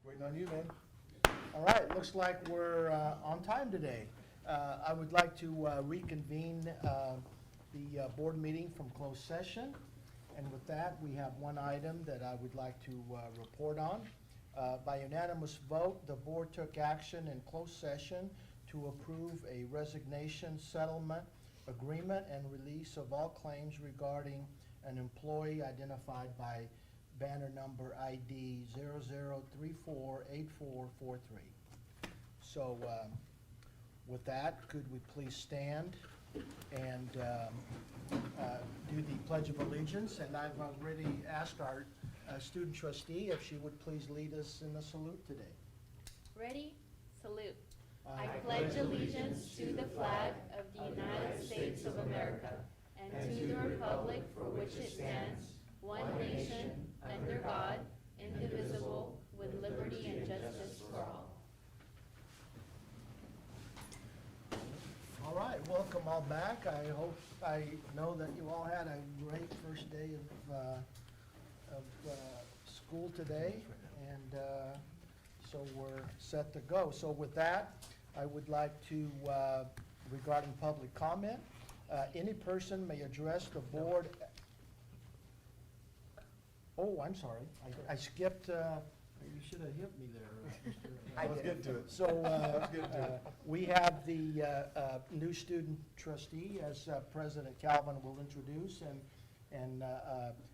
Waiting on you, man. All right, looks like we're on time today. I would like to reconvene the board meeting from closed session. And with that, we have one item that I would like to report on. By unanimous vote, the board took action in closed session to approve a resignation settlement agreement and release of all claims regarding an employee identified by banner number ID 00348443. So with that, could we please stand and do the Pledge of Allegiance? And I've already asked our student trustee if she would please lead us in the salute today. Ready? Salute. I pledge allegiance to the flag of the United States of America and to the republic for which it stands, one nation, under God, indivisible, with liberty and justice for all. All right, welcome all back. I know that you all had a great first day of school today, and so we're set to go. So with that, I would like to, regarding public comment, any person may address the board. Oh, I'm sorry, I skipped, you should have hit me there, Mr. Let's get to it. So we have the new student trustee, as President Calvin will introduce, and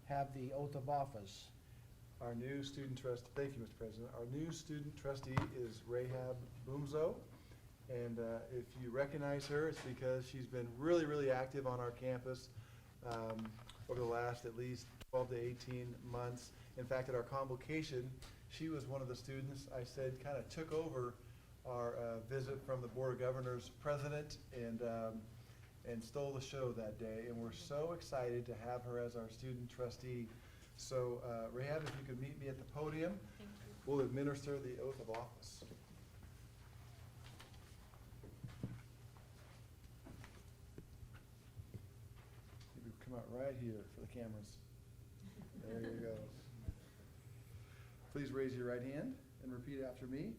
have the oath of office. Our new student trustee, thank you, Mr. President. Our new student trustee is Rahab Boomzo. And if you recognize her, it's because she's been really, really active on our campus over the last at least 12 to 18 months. In fact, at our convocation, she was one of the students I said kind of took over our visit from the Board of Governors president and stole the show that day. And we're so excited to have her as our student trustee. So Rahab, if you could meet me at the podium, Thank you. we'll administer the oath of office. You come out right here for the cameras. There you go. Please raise your right hand and repeat after me.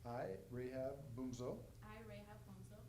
I, Rahab Boomzo, I, Rahab Bonzo,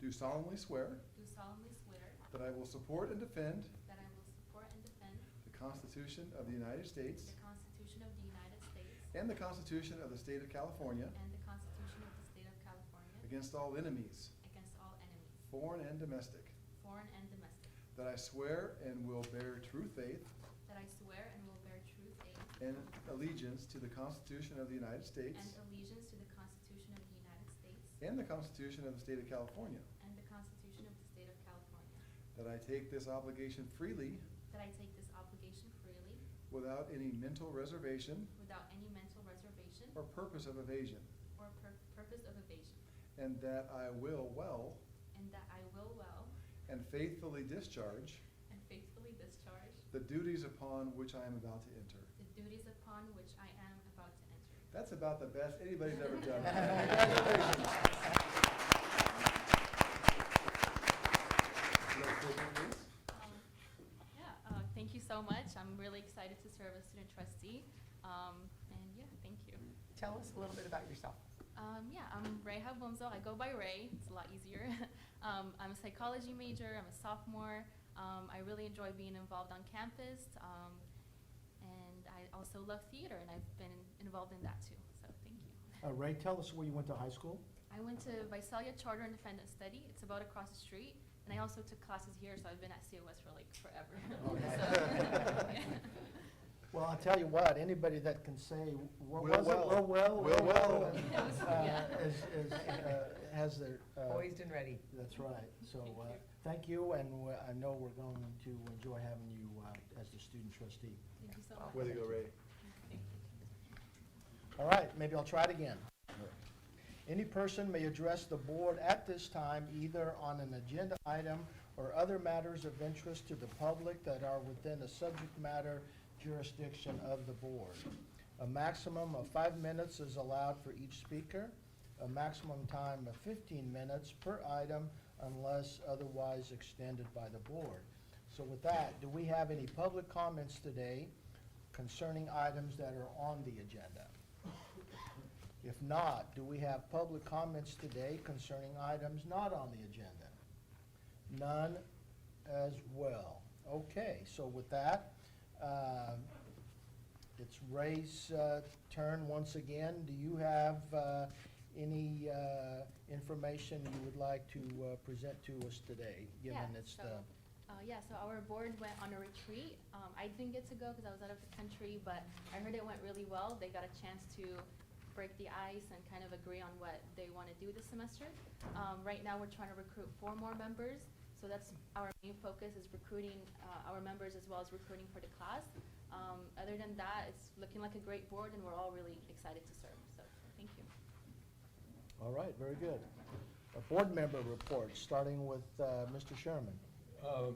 do solemnly swear do solemnly swear that I will support and defend that I will support and defend the Constitution of the United States the Constitution of the United States and the Constitution of the State of California and the Constitution of the State of California against all enemies, against all enemies, foreign and domestic, foreign and domestic, that I swear and will bear true faith that I swear and will bear true faith and allegiance to the Constitution of the United States and allegiance to the Constitution of the United States and the Constitution of the State of California, and the Constitution of the State of California, that I take this obligation freely that I take this obligation freely without any mental reservation without any mental reservation or purpose of evasion, or purpose of evasion, and that I will well and that I will well and faithfully discharge and faithfully discharge the duties upon which I am about to enter. the duties upon which I am about to enter. That's about the best anybody's ever done. Congratulations. Thank you so much. I'm really excited to serve as student trustee. And yeah, thank you. Tell us a little bit about yourself. I'm Rahab Bonzo. I go by Ray. It's a lot easier. I'm a psychology major. I'm a sophomore. I really enjoy being involved on campus. And I also love theater, and I've been involved in that too. So thank you. Ray, tell us where you went to high school. I went to Visalia Charter and Defendant Study. It's about across the street. And I also took classes here, so I've been at COS for like forever. So, yeah. Well, I'll tell you what, anybody that can say, what Will was it, well. will well, and, Yeah. has their. Poised and ready. That's right. So, Thank you. thank you, and I know we're going to enjoy having you as the student trustee. Thank you so much. Way to go, Ray. Thank you. All right, maybe I'll try it again. Any person may address the board at this time either on an agenda item or other matters of interest to the public that are within the subject matter jurisdiction of the board. A maximum of 5 minutes is allowed for each speaker. A maximum time of 15 minutes per item unless otherwise extended by the board. So with that, do we have any public comments today concerning items that are on the agenda? not, do we have public comments today concerning items not on the agenda? None as well. Okay, so with that, it's Ray's turn once again. Do you have any information you would like to present to us today, given it's the... So our board went on a retreat. I didn't get to go because I was out of the country, but I heard it went really well. They got a chance to break the ice and kind of agree on what they want to do this semester. Right now, we're trying to recruit 4 more members. So that's our main focus, is recruiting our members as well as recruiting for the class. Other than that, it's looking like a great board, and we're all really excited to serve. So thank you. All right, very good. Board member reports, starting with Mr. Sherman. I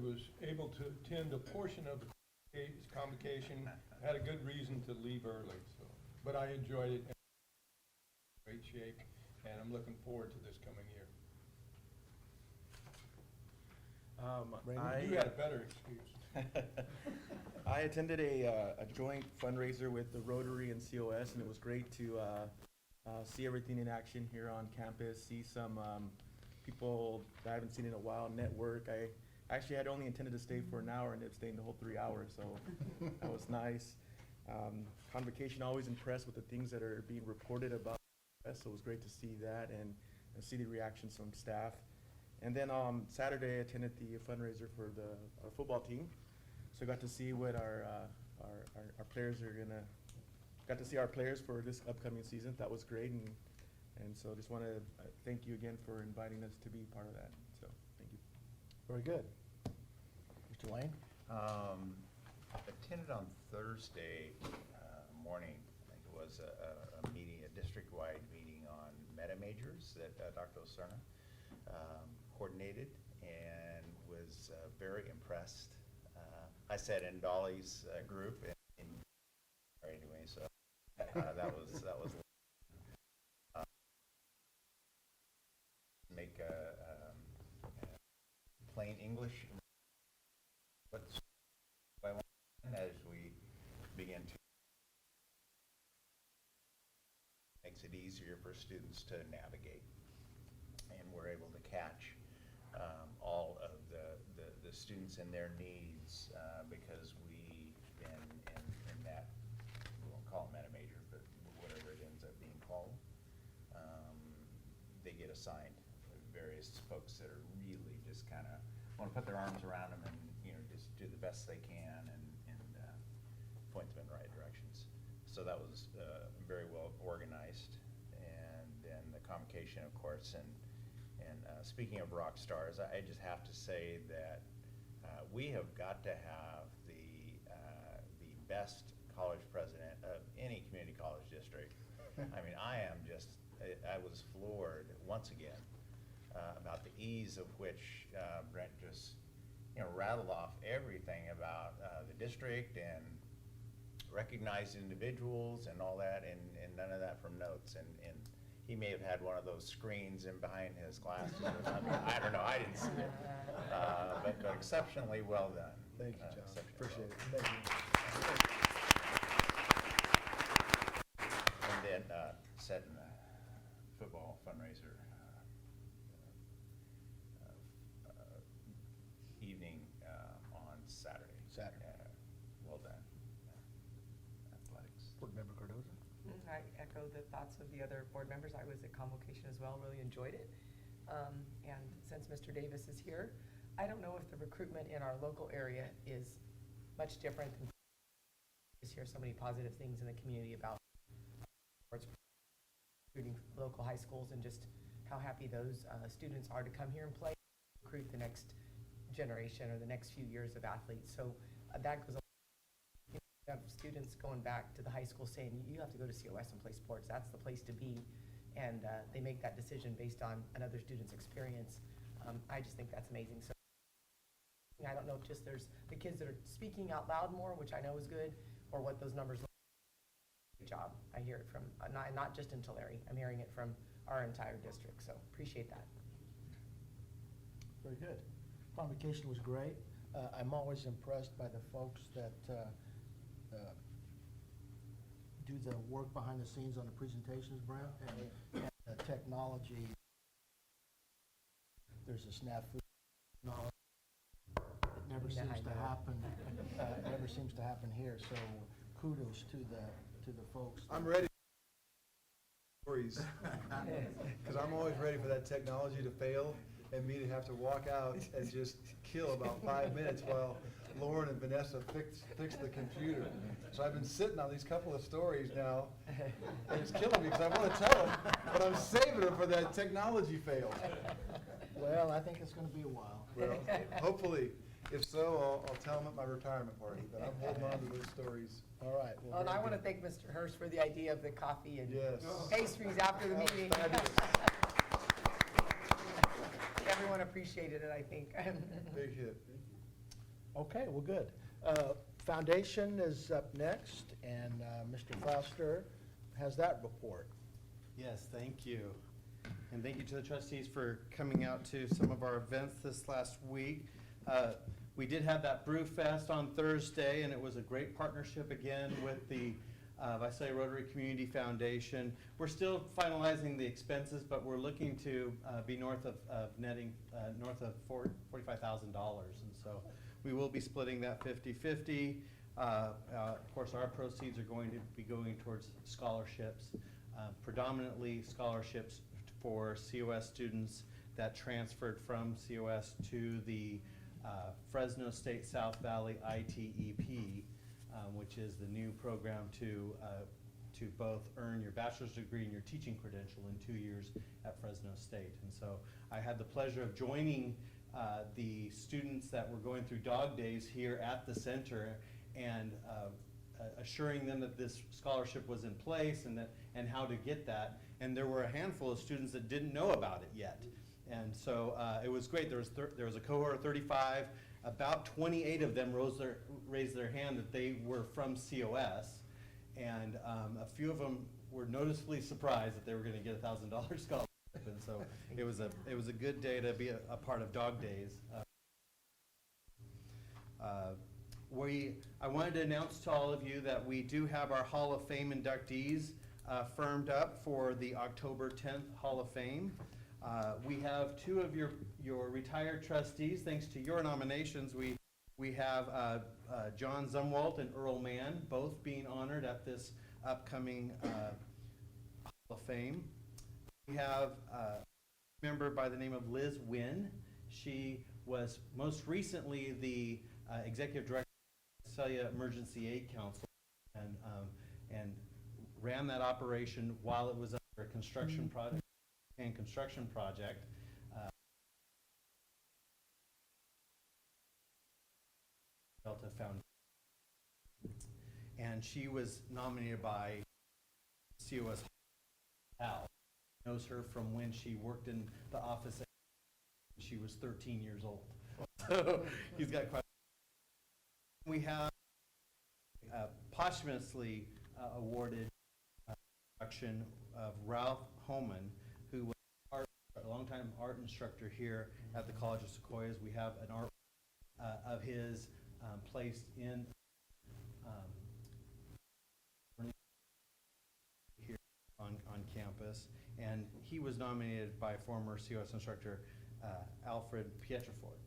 was able to attend a portion of the convocation, had a good reason to leave early, so, but I enjoyed it. Great shake, and I'm looking forward to this coming year. You had a better excuse. I attended a joint fundraiser with the Rotary and COS, and it was great to see everything in action here on campus, see some people that I haven't seen in a while, network. I actually had only intended to stay for an hour and ended up staying the whole 3 hours, so that was nice. Convocation, always impressed with the things that are being reported about us, so it was great to see that and see the reactions from staff. And then Saturday, I attended the fundraiser for our football team, so I got to see what our players are gonna, got to see our players for this upcoming season. That was great, and so just want to thank you again for inviting us to be part of that. So, thank you. Very good. Mr. Lane? Attended on Thursday morning, I think it was a meeting, a district-wide meeting on meta majors that Dr. Oserna coordinated, and was very impressed. I sat in Dolly's group anyway, so that was make plain English. What's I want as we begin to makes it easier for students to navigate, and we're able to catch all of the students and their needs because we in that, we won't call it meta major, but whatever it ends up being called, they get assigned various folks that are really just kind of want to put their arms around them and just do the best they can and point them in the right directions. So that was very well organized. And then the convocation, of course, and speaking of rock stars, I just have to say that we have got to have the best college president of any community college district. I mean, I was floored once again about the ease of which Brent just rattled off everything about the district and recognized individuals and all that, and none of that from notes. And he may have had one of those screens in behind his glasses or something. I don't know, I didn't see it. But exceptionally well done. Thank you, John. Exceptionally Appreciate it. well Thank you. done. And then setting the football fundraiser evening on Saturday. Well done. Athletics. Board member Cardoza? I echo the thoughts of the other board members. I was at convocation as well, really enjoyed it. And since Mr. Davis is here, I don't know if the recruitment in our local area is much different than just hear so many positive things in the community about sports recruiting local high schools, and just how happy those students are to come here and play, recruit the next generation or the next few years of athletes. So that goes. You have students going back to the high school saying, you have to go to COS and play sports. That's the place to be. And they make that decision based on another student's experience. I just think that's amazing. So I don't know if just there's the kids that are speaking out loud more, which I know is good, or what those numbers look like. Good job. I hear it from, not just in Tulare. I'm hearing it from our entire district. So appreciate that. Very good. Convocation was great. I'm always impressed by the folks that do the work behind the scenes on the presentations, Brent, and the technology. There's a snafu. It never Yeah, seems I to know. happen, never seems to happen here, so kudos to the folks. I'm ready. Stories. Because I'm always ready for that technology to fail and me to have to walk out and just kill about 5 minutes while Lauren and Vanessa fix the computer. So I've been sitting on these couple of stories now, and it's killing me because I want to tell them, but I'm saving them for that technology fail. Well, I think it's gonna be a while. Well, hopefully. If so, I'll tell them at my retirement party, but I'm holding on to those stories. All right. well, Oh, and I very want to good. thank Mr. Hurst for the idea of the coffee and Yes. pastries after the That was meeting. fabulous. Everyone appreciated it, I think. Big hit. Okay, well, good. Foundation is up next, and Mr. Foster has that report. Yes, thank you. And thank you to the trustees for coming out to some of our events this last week. We did have that Brew Fest on Thursday, and it was a great partnership again with the Visalia Rotary Community Foundation. We're still finalizing the expenses, but we're looking to be north of netting, north of $45,000. And so we will be splitting that 50-50. Of course, our proceeds are going to be going towards scholarships, predominantly scholarships for COS students that transferred from COS to the Fresno State South Valley ITEP, which is the new program to both earn your bachelor's degree and your teaching credential in 2 years at Fresno State. And so I had the pleasure of joining the students that were going through Dog Days here at the center and assuring them that this scholarship was in place and how to get that. And there were a handful of students that didn't know about it yet. And so it was great. There was a cohort of 35. About 28 of them raised their hand that they were from COS. And a few of them were noticeably surprised that they were going to get a $1,000 scholarship. And so it was a good day to be a part of Dog Days. I wanted to announce to all of you that we do have our Hall of Fame inductees firmed up for the October 10th Hall of Fame. We have two of your retired trustees. Thanks to your nominations, we have John Zumwalt and Earl Mann both being honored at this upcoming Hall of Fame. We have a member by the name of Liz Wynn. She was most recently the executive director of the Visalia Emergency Aid Council and ran that operation while it was under a construction project. Delta Foundation. And she was nominated by COS Al. Knows her from when she worked in the office. She was 13 years old. So he's got quite. We have posthumously awarded production of Ralph Homan, who was a longtime art instructor here at the College of Sequoias. We have an art of his placed in here on campus, and he was nominated by former COS instructor Alfred Pietrafort.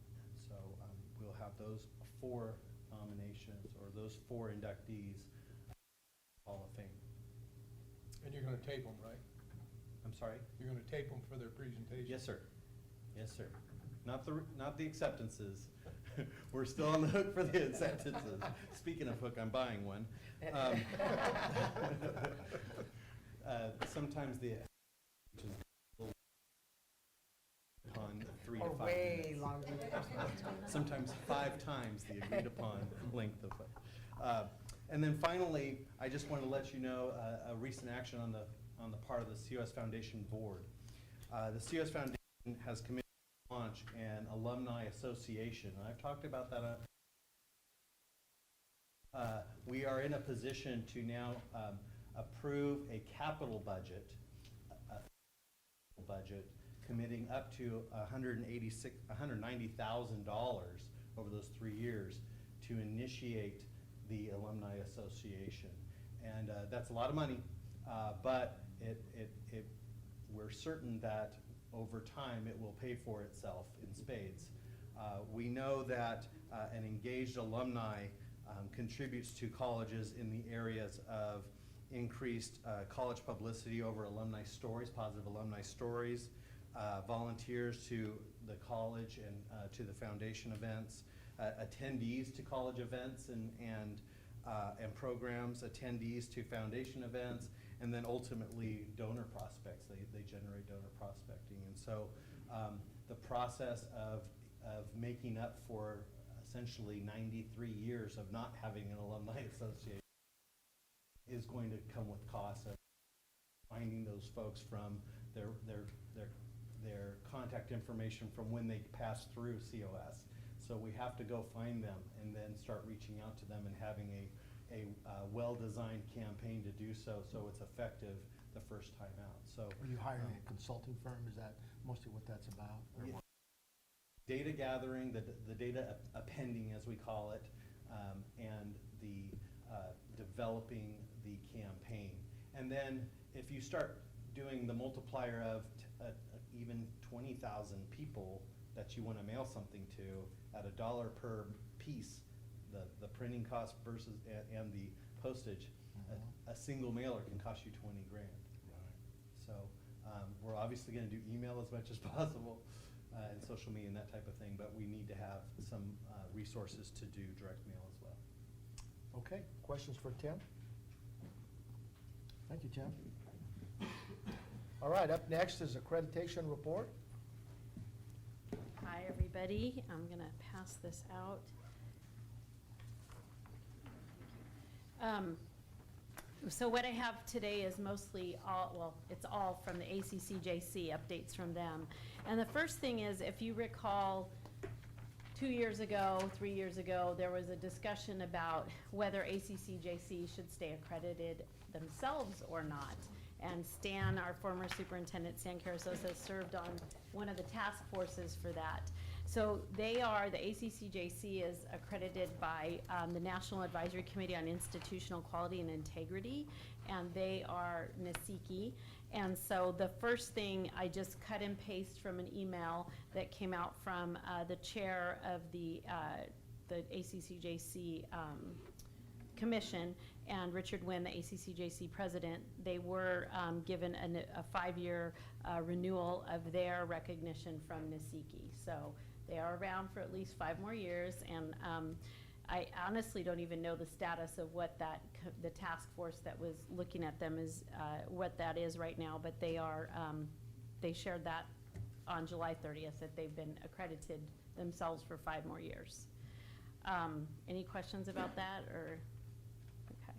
So we'll have those 4 nominations, or those 4 inductees, Hall of Fame. And you're gonna tape them, right? I'm sorry? You're gonna tape them for their presentation? Yes, sir. Yes, sir. Not the acceptances. We're still on the hook for the acceptances. Speaking of hook, I'm buying one. Sometimes the which is upon 3 to 5 Or way minutes. longer. Sometimes 5 times the agreed upon length of it. And then finally, I just want to let you know a recent action on the part of the COS Foundation board. The COS Foundation has committed to launch an alumni association, and I've talked about that. We are in a position to now approve a capital budget, committing up to $190,000 over those 3 years to initiate the alumni association. And that's a lot of money, but we're certain that over time it will pay for itself in spades. We know that an engaged alumni contributes to colleges in the areas of increased college publicity over alumni stories, positive alumni stories, volunteers to the college and to the foundation events, attendees to college events and programs, attendees to foundation events, and then ultimately donor prospects. They generate donor prospecting. And so the process of making up for essentially 93 years of not having an alumni association is going to come with costs of finding those folks from their contact information from when they pass through COS. So we have to go find them and then start reaching out to them and having a well-designed campaign to do so it's effective the first time out. So Are you hiring a consulting firm? Is that mostly what that's about? Or Yeah. what? Data gathering, the data appending, as we call it, and the developing the campaign. And then if you start doing the multiplier of even 20,000 people that you want to mail something to at $1 per piece, the printing cost versus and the postage, a single mailer can cost you 20 grand. So we're obviously going to do email as much as possible and social media and that type of thing, but we need to have some resources to do direct mail as well. Okay, questions for Tim? Thank you, Tim. All right, up next is accreditation report. Hi, everybody. I'm going to pass this out. So what I have today is mostly it's all from the ACCJC, updates from them. And the first thing is, if you recall, 2 years ago, 3 years ago, there was a discussion about whether ACCJC should stay accredited themselves or not. And Stan, our former superintendent, Stan Carasos, has served on one of the task forces for that. So the ACCJC is accredited by the National Advisory Committee on Institutional Quality and Integrity, and they are NASIKI. And so the first thing, I just cut and paste from an email that came out from the chair of the ACCJC Commission, and Richard Wynn, the ACCJC president. They were given a 5-year renewal of their recognition from NASIKI. So they are around for at least 5 more years, and I honestly don't even know the status of what the task force that was looking at them is, what that is right now, but they are, they shared that on July 30th, that they've been accredited themselves for 5 more years. Any questions about that, or? Okay.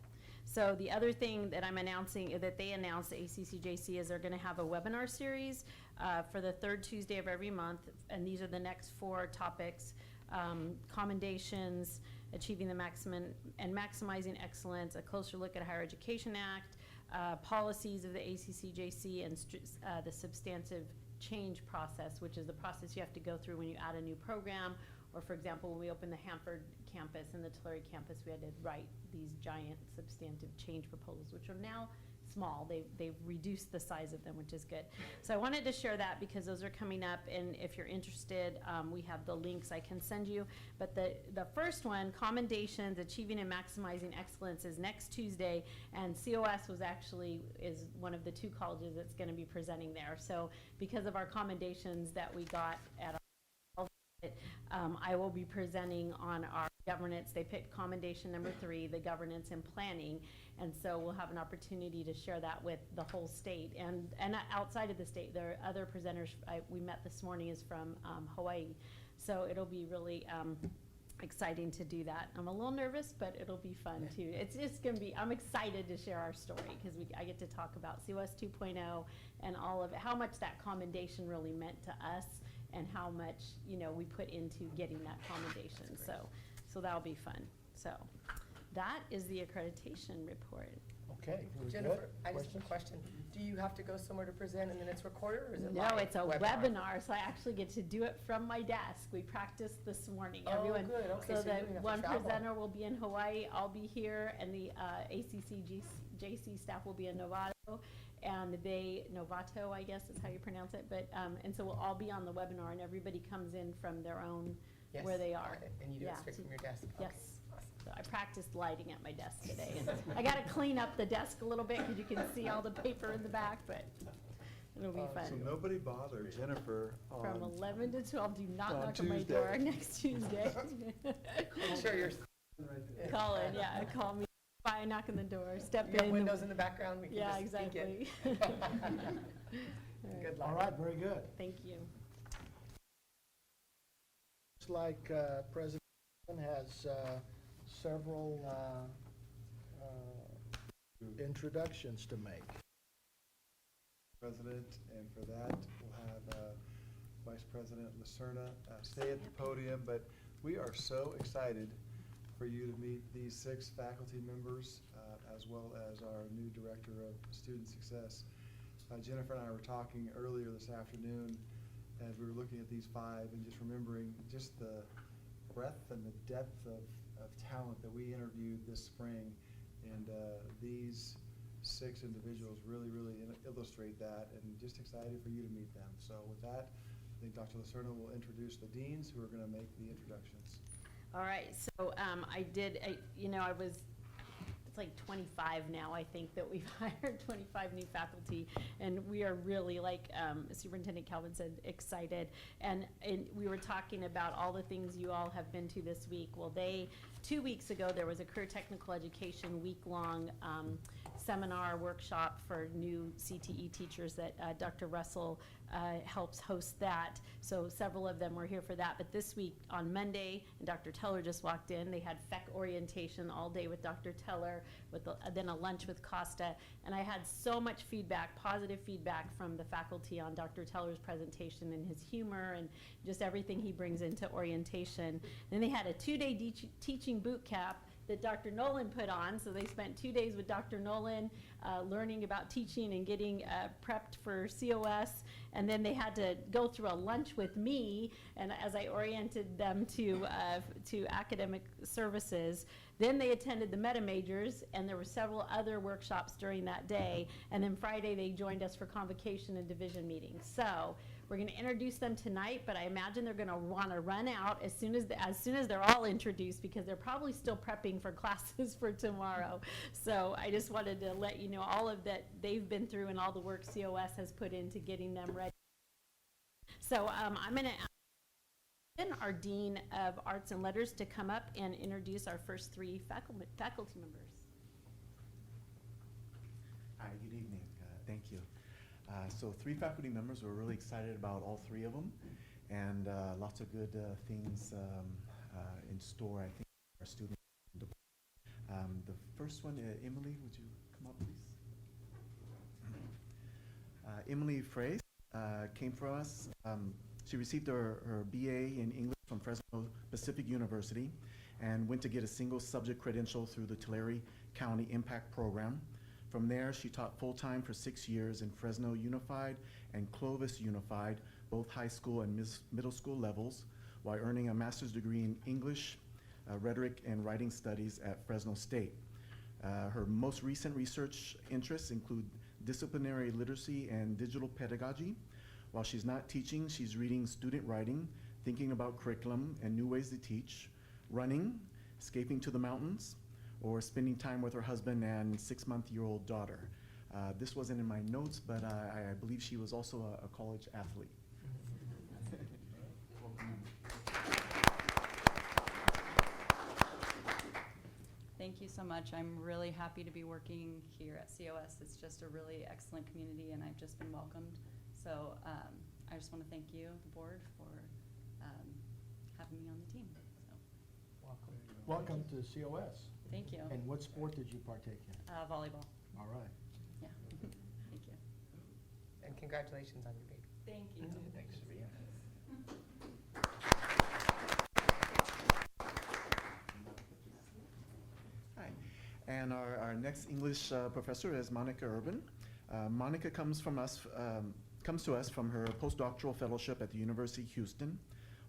So the other thing that I'm announcing, that they announced, the ACCJC, is they're gonna have a webinar series for the 3rd Tuesday of every month, and these are the next 4 topics: commendations, achieving the maximum and maximizing excellence, a closer look at Higher Education Act, policies of the ACCJC, and the substantive change process, which is the process you have to go through when you add a new program. Or, for example, when we opened the Hanford campus and the Tulare campus, we had to write these giant substantive change proposals, which are now small. They've reduced the size of them, which is good. So I wanted to share that because those are coming up, and if you're interested, we have the links I can send you. But the first one, Commendations, Achieving and Maximizing Excellence, is next Tuesday, and COS is one of the 2 colleges that's going to be presenting there. So because of our commendations that we got at our I will be presenting on our governance. They picked commendation number 3, the governance and planning, and so we'll have an opportunity to share that with the whole state and outside of the state. There are other presenters we met this morning is from Hawaii, so it'll be really exciting to do that. I'm a little nervous, but it'll be fun too. It's just gonna be, I'm excited to share our story because I get to talk about COS 2.0 and all of it, how much that commendation really meant to us, and how much, we put into getting that commendation. So that'll be fun. So that is the accreditation report. Okay, very good. Jennifer, I just have a Questions? question. Do you have to go somewhere to present and then it's recorded, or is it No, live? it's a webinar, so I actually get to do it from my desk. We practiced this morning. Oh, Everyone. good. Okay, So so you the don't even have to one travel. presenter will be in Hawaii, I'll be here, and the JC staff will be in Novato. And Novato, I guess is how you pronounce it, but, and so we'll all be on the webinar, and everybody comes in from their own, Yes, where they got are. it. And you do it Yeah, straight to- from your desk? Okay, Yes. awesome. So I practiced lighting at my desk today. And I gotta clean up the desk a little bit, because you can see all the paper in the back, but it'll be So fun. nobody bother Jennifer From on, 11 to 12, do not on knock on my Tuesday. door next Tuesday. Make sure you're. Call in, yeah, call me, by knock on the door, step You have in. windows in the background, we can Yeah, just peek in. exactly. All right, Good luck. All right, very good. thank you. Looks like President has several introductions to make. President, and for that, we'll have Vice President Lacerna stay at the podium, but we are so excited for you to meet these 6 faculty members, as well as our new Director of Student Success. Jennifer and I were talking earlier this afternoon as we were looking at these 5 and just remembering just the breadth and the depth of talent that we interviewed this spring. And these 6 individuals really illustrate that, and just excited for you to meet them. So with that, I think Dr. Lacerna will introduce the deans who are going to make the introductions. All right, so it's like 25 now, I think, that we've hired 25 new faculty, and we are really, like Superintendent Calvin said, excited. And we were talking about all the things you all have been to this week. Well, 2 weeks ago, there was a career technical education week-long seminar workshop for new CTE teachers that Dr. Russell helps host that. So several of them were here for that. But this week on Monday, and Dr. Teller just walked in, they had FEC orientation all day with Dr. Teller, then a lunch with Costa. And I had so much feedback, positive feedback from the faculty on Dr. Teller's presentation and his humor and just everything he brings into orientation. Then they had a 2-day teaching boot camp that Dr. Nolan put on. So they spent 2 days with Dr. Nolan learning about teaching and getting prepped for COS. And then they had to go through a lunch with me, and as I oriented them to academic services. Then they attended the meta majors, and there were several other workshops during that day. And then Friday they joined us for convocation and division meetings. So we're going to introduce them tonight, but I imagine they're going to want to run out as soon as they're all introduced, because they're probably still prepping for classes for tomorrow. So I just wanted to let you know all of that they've been through and all the work COS has put into getting them ready. So I'm going to ask our Dean of Arts and Letters to come up and introduce our first 3 faculty members. Hi, good evening. Thank you. So 3 faculty members, we're really excited about all 3 of them, and lots of good things in store, I think, for our students. The first one, Emily, would you come up, please? Emily Fraze came for us. She received her BA in English from Fresno Pacific University and went to get a single subject credential through the Tulare County Impact Program. From there, she taught full-time for 6 years in Fresno Unified and Clovis Unified, both high school and middle school levels, while earning a master's degree in English, Rhetoric, and Writing Studies at Fresno State. Her most recent research interests include disciplinary literacy and digital pedagogy. While she's not teaching, she's reading student writing, thinking about curriculum and new ways to teach, running, escaping to the mountains, or spending time with her husband and 6-month-old daughter. This wasn't in my notes, but I believe she was also a college athlete. Thank you so much. I'm really happy to be working here at COS. It's just a really excellent community, and I've just been welcomed. So I just want to thank you, the board, for having me on the team. So, Welcome to COS. thank you. And what sport did you partake in? Volleyball. All right. Yeah. Thank you. And congratulations on your baby. Thank you. Thanks for being here. Hi. And our next English professor is Monica Urban. Monica comes to us from her postdoctoral fellowship at the University of Houston.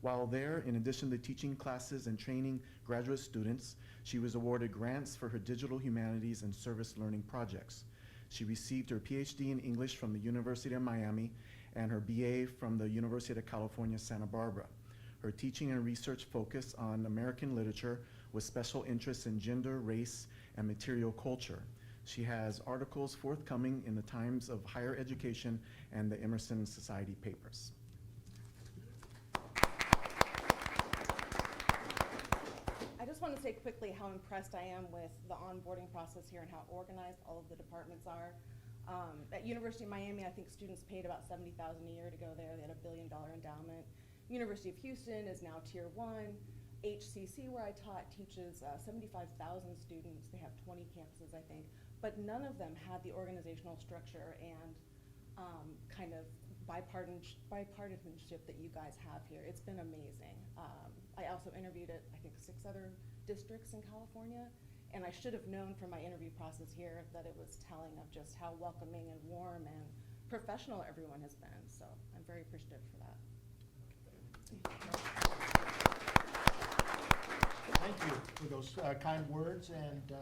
While there, in addition to teaching classes and training graduate students, she was awarded grants for her digital humanities and service learning projects. She received her PhD in English from the University of Miami and her BA from the University of California, Santa Barbara. Her teaching and research focus on American literature with special interests in gender, race, and material culture. She has articles forthcoming in the Times of Higher Education and the Emerson Society papers. I just want to say quickly how impressed I am with the onboarding process here and how organized all of the departments are. At University of Miami, I think students paid about $70,000 a year to go there. They had $1 billion endowment. University of Houston is now Tier 1. HCC, where I taught, teaches 75,000 students. They have 20 campuses, I think. But none of them had the organizational structure and kind of bipartisanship that you guys have here. It's been amazing. I also interviewed at, I think, 6 other districts in California, and I should have known from my interview process here that it was telling of just how welcoming and warm and professional everyone has been. So I'm very appreciative for that. Thank you for those kind words, and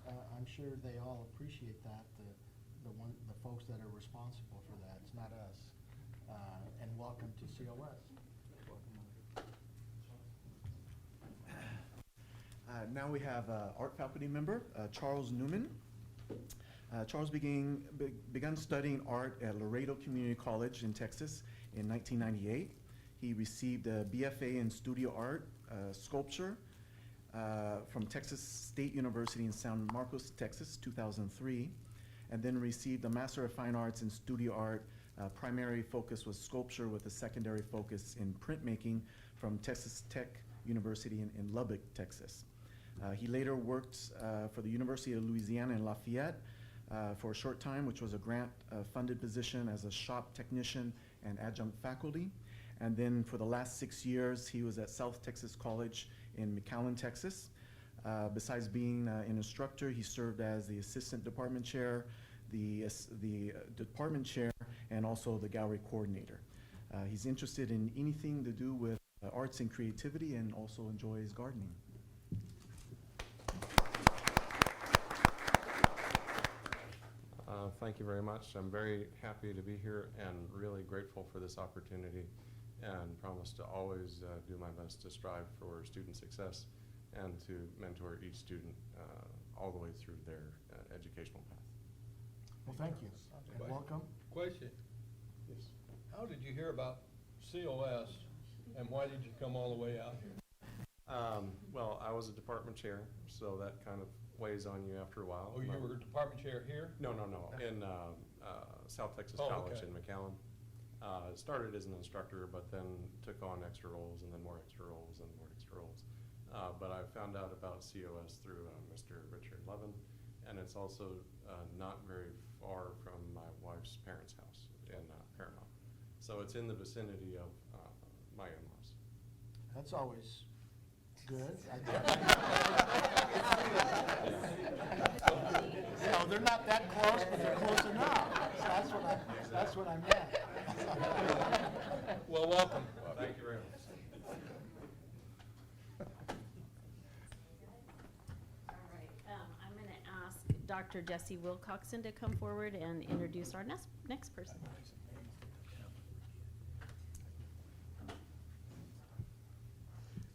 I'm sure they all appreciate that, the folks that are responsible for that. It's not us. And welcome to COS. Now we have art faculty member, Charles Newman. Charles began studying art at Laredo Community College in Texas in 1998. He received a BFA in studio art, sculpture, from Texas State University in San Marcos, Texas, 2003, and then received a Master of Fine Arts in studio art. Primary focus was sculpture with a secondary focus in printmaking from Texas Tech University in Lubbock, Texas. He later worked for the University of Louisiana in Lafayette for a short time, which was a grant-funded position as a shop technician and adjunct faculty. And then for the last 6 years, he was at South Texas College in McAllen, Texas. Besides being an instructor, he served as the assistant department chair, the department chair, and also the gallery coordinator. He's interested in anything to do with arts and creativity, and also enjoys gardening. Thank you very much. I'm very happy to be here and really grateful for this opportunity, and promise to always do my best to strive for student success and to mentor each student all the way through their educational path. Well, thank you, and welcome. Question, Yes. how did you hear about COS, and why did you come all the way out here? Well, I was a department chair, so that kind of weighs on you after a while. Oh, you were department chair here? No, in South Texas Oh, College okay. in McAllen. Started as an instructor, but then took on extra roles, and then more extra roles, and more extra roles. But I found out about COS through Mr. Richard Levin, and it's also not very far from my wife's parents' house in Paramount. So it's in the vicinity of my in-laws. That's always good. You know, they're not that close, but they're close enough. So that's what I meant. Well, welcome. Well, thank you very much. All right, I'm going to ask Dr. Jessie Wilcoxon to come forward and introduce our next person.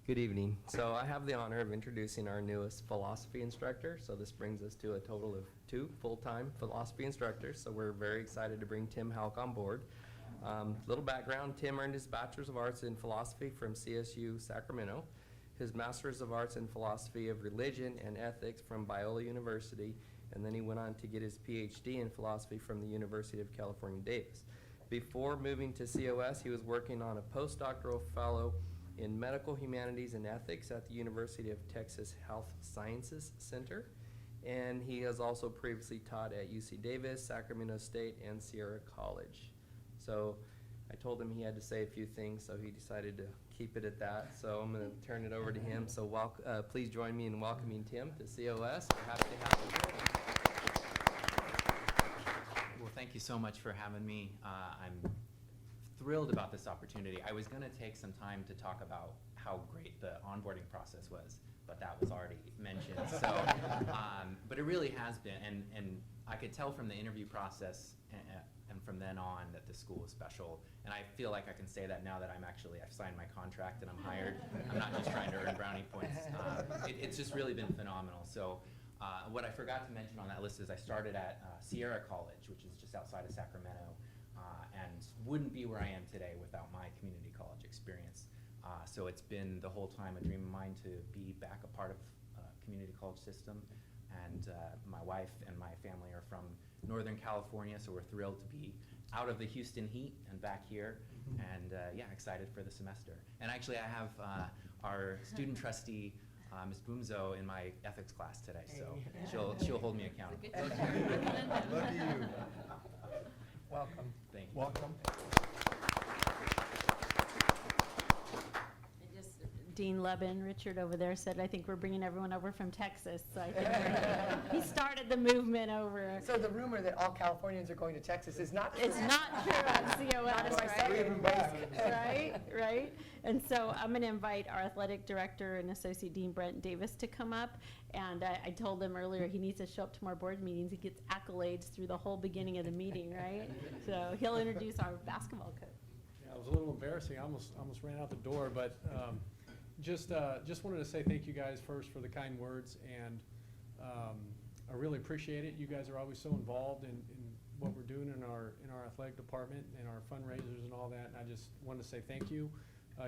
Good evening. So I have the honor of introducing our newest philosophy instructor. So this brings us to a total of 2 full-time philosophy instructors. So we're very excited to bring Tim Houck on board. Little background, Tim earned his Bachelor's of Arts in Philosophy from CSU Sacramento, his Master's of Arts in Philosophy of Religion and Ethics from Biola University, and then he went on to get his PhD in Philosophy from the University of California, Davis. Before moving to COS, he was working on a postdoctoral fellow in Medical Humanities and Ethics at the University of Texas Health Sciences Center, and he has also previously taught at UC Davis, Sacramento State, and Sierra College. So I told him he had to say a few things, so he decided to keep it at that. So I'm going to turn it over to him. So please join me in welcoming Tim to COS. We're happy to have him here. Well, thank you so much for having me. I'm thrilled about this opportunity. I was going to take some time to talk about how great the onboarding process was, but that was already mentioned. So, but it really has been, and I could tell from the interview process and from then on that the school is special. And I feel like I can say that now that I've signed my contract and I'm hired. I'm not just trying to earn brownie points. It's just really been phenomenal. So what I forgot to mention on that list is I started at Sierra College, which is just outside of Sacramento, and wouldn't be where I am today without my community college experience. So it's been the whole time a dream of mine to be back a part of community college system. And my wife and my family are from Northern California, so we're thrilled to be out of the Houston heat and back here. And yeah, excited for the semester. And actually I have our student trustee, Ms. Boomzo, in my ethics class today, so she'll hold me accountable. Lucky you. Welcome. Thank you. Welcome. Dean Lubin, Richard over there said, I think we're bringing everyone over from Texas. So I think he started the movement over. So the rumor that all Californians are going to Texas is not true. It's not true on COS, right? Right. And so I'm going to invite our athletic director and associate dean Brent Davis to come up. And I told him earlier he needs to show up to more board meetings. He gets accolades through the whole beginning of the meeting, right? So he'll introduce our basketball coach. Yeah, it was a little embarrassing. I almost ran out the door, but just wanted to say thank you guys first for the kind words, and I really appreciate it. You guys are always so involved in what we're doing in our athletic department and our fundraisers and all that. And I just wanted to say thank you.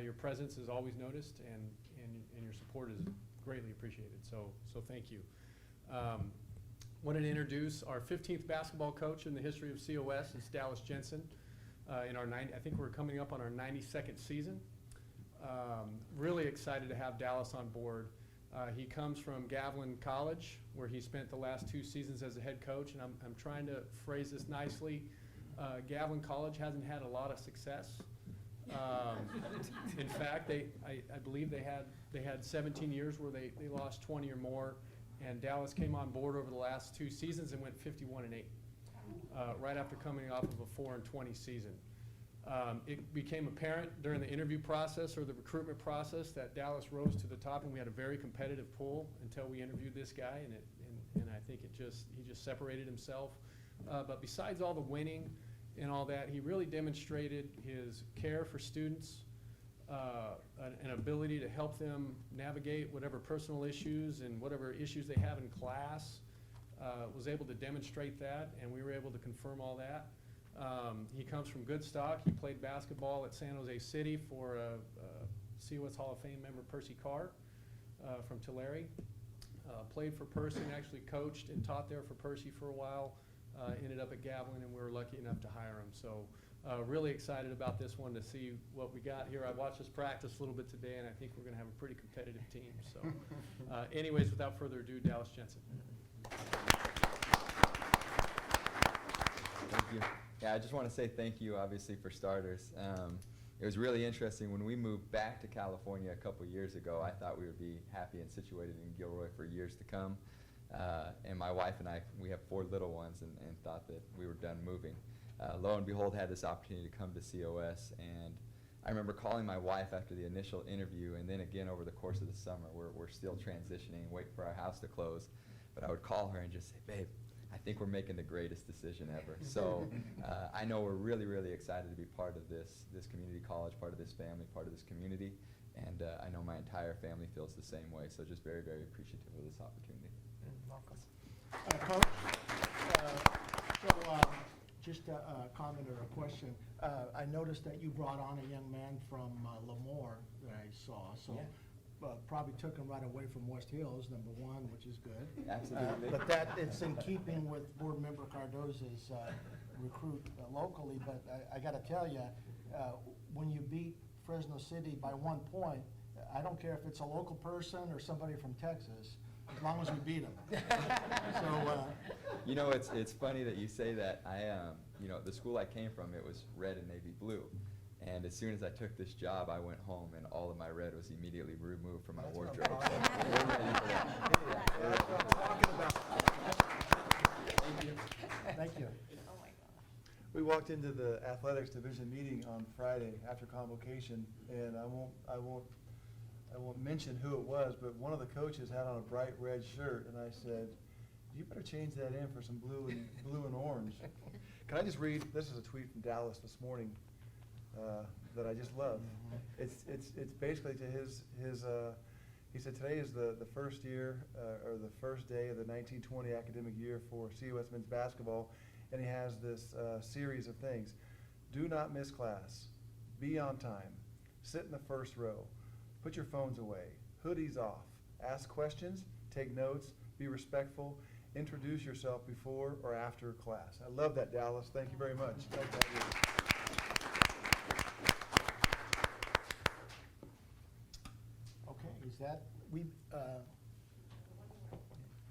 Your presence is always noticed, and your support is greatly appreciated. So thank you. Wanted to introduce our 15th basketball coach in the history of COS. It's Dallas Jensen. I think we're coming up on our 92nd season. Really excited to have Dallas on board. He comes from Gavilan College, where he spent the last 2 seasons as a head coach, and I'm trying to phrase this nicely. Gavilan College hasn't had a lot of success. In fact, I believe they had 17 years where they lost 20 or more, and Dallas came on board over the last 2 seasons and went 51-8, right after coming off of a 4-20 season. It became apparent during the interview process or the recruitment process that Dallas rose to the top, and we had a very competitive pool until we interviewed this guy, and I think he just separated himself. But besides all the winning and all that, he really demonstrated his care for students, an ability to help them navigate whatever personal issues and whatever issues they have in class. Was able to demonstrate that, and we were able to confirm all that. He comes from good stock. He played basketball at San Jose City for COS Hall of Fame member Percy Carr from Tulare. Played for Percy and actually coached and taught there for Percy for a while. Ended up at Gavilan, and we were lucky enough to hire him. So really excited about this one to see what we got here. I watched us practice a little bit today, and I think we're going to have a pretty competitive team. So anyways, without further ado, Dallas Jensen. Thank you. Yeah, I just want to say thank you, obviously, for starters. It was really interesting. When we moved back to California a couple years ago, I thought we would be happy and situated in Gilroy for years to come. And my wife and I, we have 4 little ones, and thought that we were done moving. Lo and behold, had this opportunity to come to COS, and I remember calling my wife after the initial interview, and then again over the course of the summer. We're still transitioning, waiting for our house to close. But I would call her and just say, babe, I think we're making the greatest decision ever. So I know we're really, really excited to be part of this community college, part of this family, part of this community. And I know my entire family feels the same way. So just very, very appreciative of this opportunity. Welcome. Coach, so just a comment or a question. I noticed that you brought on a young man from Lemoore that I saw. So. Yeah. Probably took him right away from West Hills, number 1, which is good. Absolutely. But that it's in keeping with Board Member Cardoza's recruit locally. But I got to tell you, when you beat Fresno City by 1 point, I don't care if it's a local person or somebody from Texas. as long as we beat them. So, You know, it's funny that you say that. You know, the school I came from, it was red and navy blue. And as soon as I took this job, I went home and all of my red was immediately removed from my That's what I'm wardrobe. talking So we're ready for that. Hey, that's what I'm talking about. Thank you. thank you. Oh, my God. We walked into the athletics division meeting on Friday after convocation, and I won't mention who it was, but one of the coaches had on a bright red shirt, and I said, "You better change that in for some blue and orange." Can I just read? This is a tweet from Dallas this morning that I just love. It's basically to his. He said today is the first year or the first day of the 1920 academic year for COS men's basketball, and he has this series of things. Do not miss class. Be on time. Sit in the first row. Put your phones away. Hoodies off. Ask questions. Take notes. Be respectful. Introduce yourself before or after class. I love that, Dallas. Thank you very much. Nice to have you. Okay, is that, we,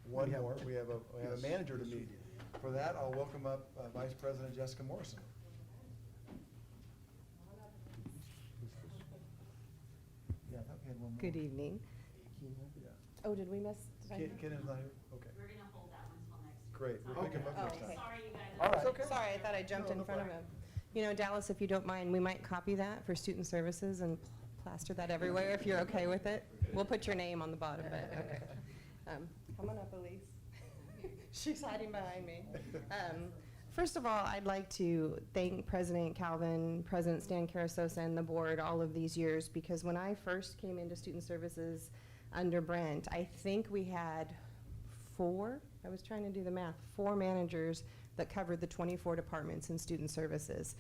One We have- more. We have a Yes. manager to meet. For that, I'll welcome up Vice President Jessica Morrison. Yeah, I thought we had one more. Good evening. Yeah. Oh, did we miss? did I Ken miss- Ken is not here? Okay. We're gonna hold that one till next. Great. We'll pick him up Oh, next okay. time. Sorry, you guys. All right. It's okay. Sorry, I thought I jumped No, in no front of problem. him. You know, Dallas, if you don't mind, we might copy that for student services and plaster that everywhere, if you're okay with it. We'll put your name on the bottom of it, okay. Come on up, Elise. She's hiding behind me. First of all, I'd like to thank President Calvin, President Stan Carasosa, and the board all of these years, because when I first came into student services under Brent, I think we had four managers that covered the 24 departments in student services.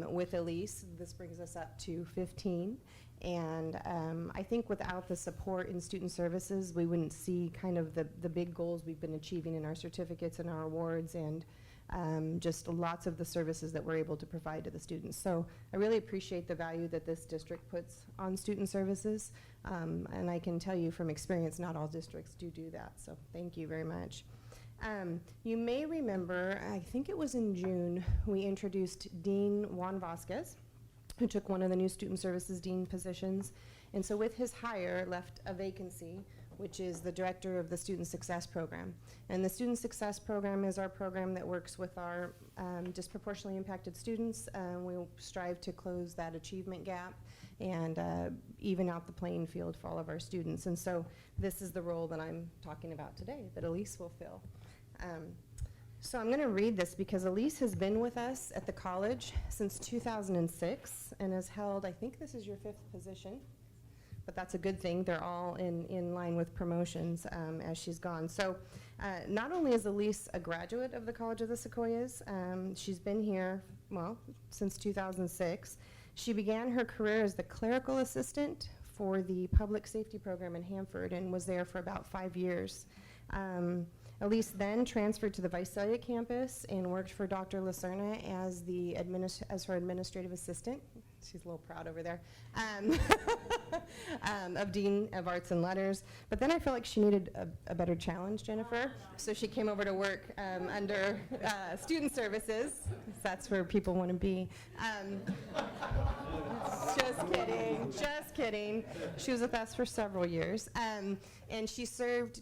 With Elise, this brings us up to 15. And I think without the support in student services, we wouldn't see kind of the big goals we've been achieving in our certificates and our awards, and just lots of the services that we're able to provide to the students. So I really appreciate the value that this district puts on student services. And I can tell you from experience, not all districts do that. So thank you very much. You may remember, I think it was in June, we introduced Dean Juan Vasquez, who took one of the new student services dean positions. And so with his hire left a vacancy, which is the director of the Student Success Program. And the Student Success Program is our program that works with our disproportionately impacted students. We strive to close that achievement gap and even out the playing field for all of our students. And so this is the role that I'm talking about today, that Elise will fill. So I'm going to read this because Elise has been with us at the college since 2006 and has held, I think this is your 5th position, but that's a good thing. They're all in line with promotions as she's gone. So not only is Elise a graduate of the College of the Sequoias, she's been here, well, since 2006. She began her career as the clerical assistant for the public safety program in Hanford and was there for about 5 years. Elise then transferred to the Visalia campus and worked for Dr. Lacerna as her administrative assistant. She's a little proud over there, of Dean of Arts and Letters. But then I felt like she needed a better challenge, Jennifer. So she came over to work under student services. That's where people want to be. Just kidding, just kidding. She was with us for several years. And she served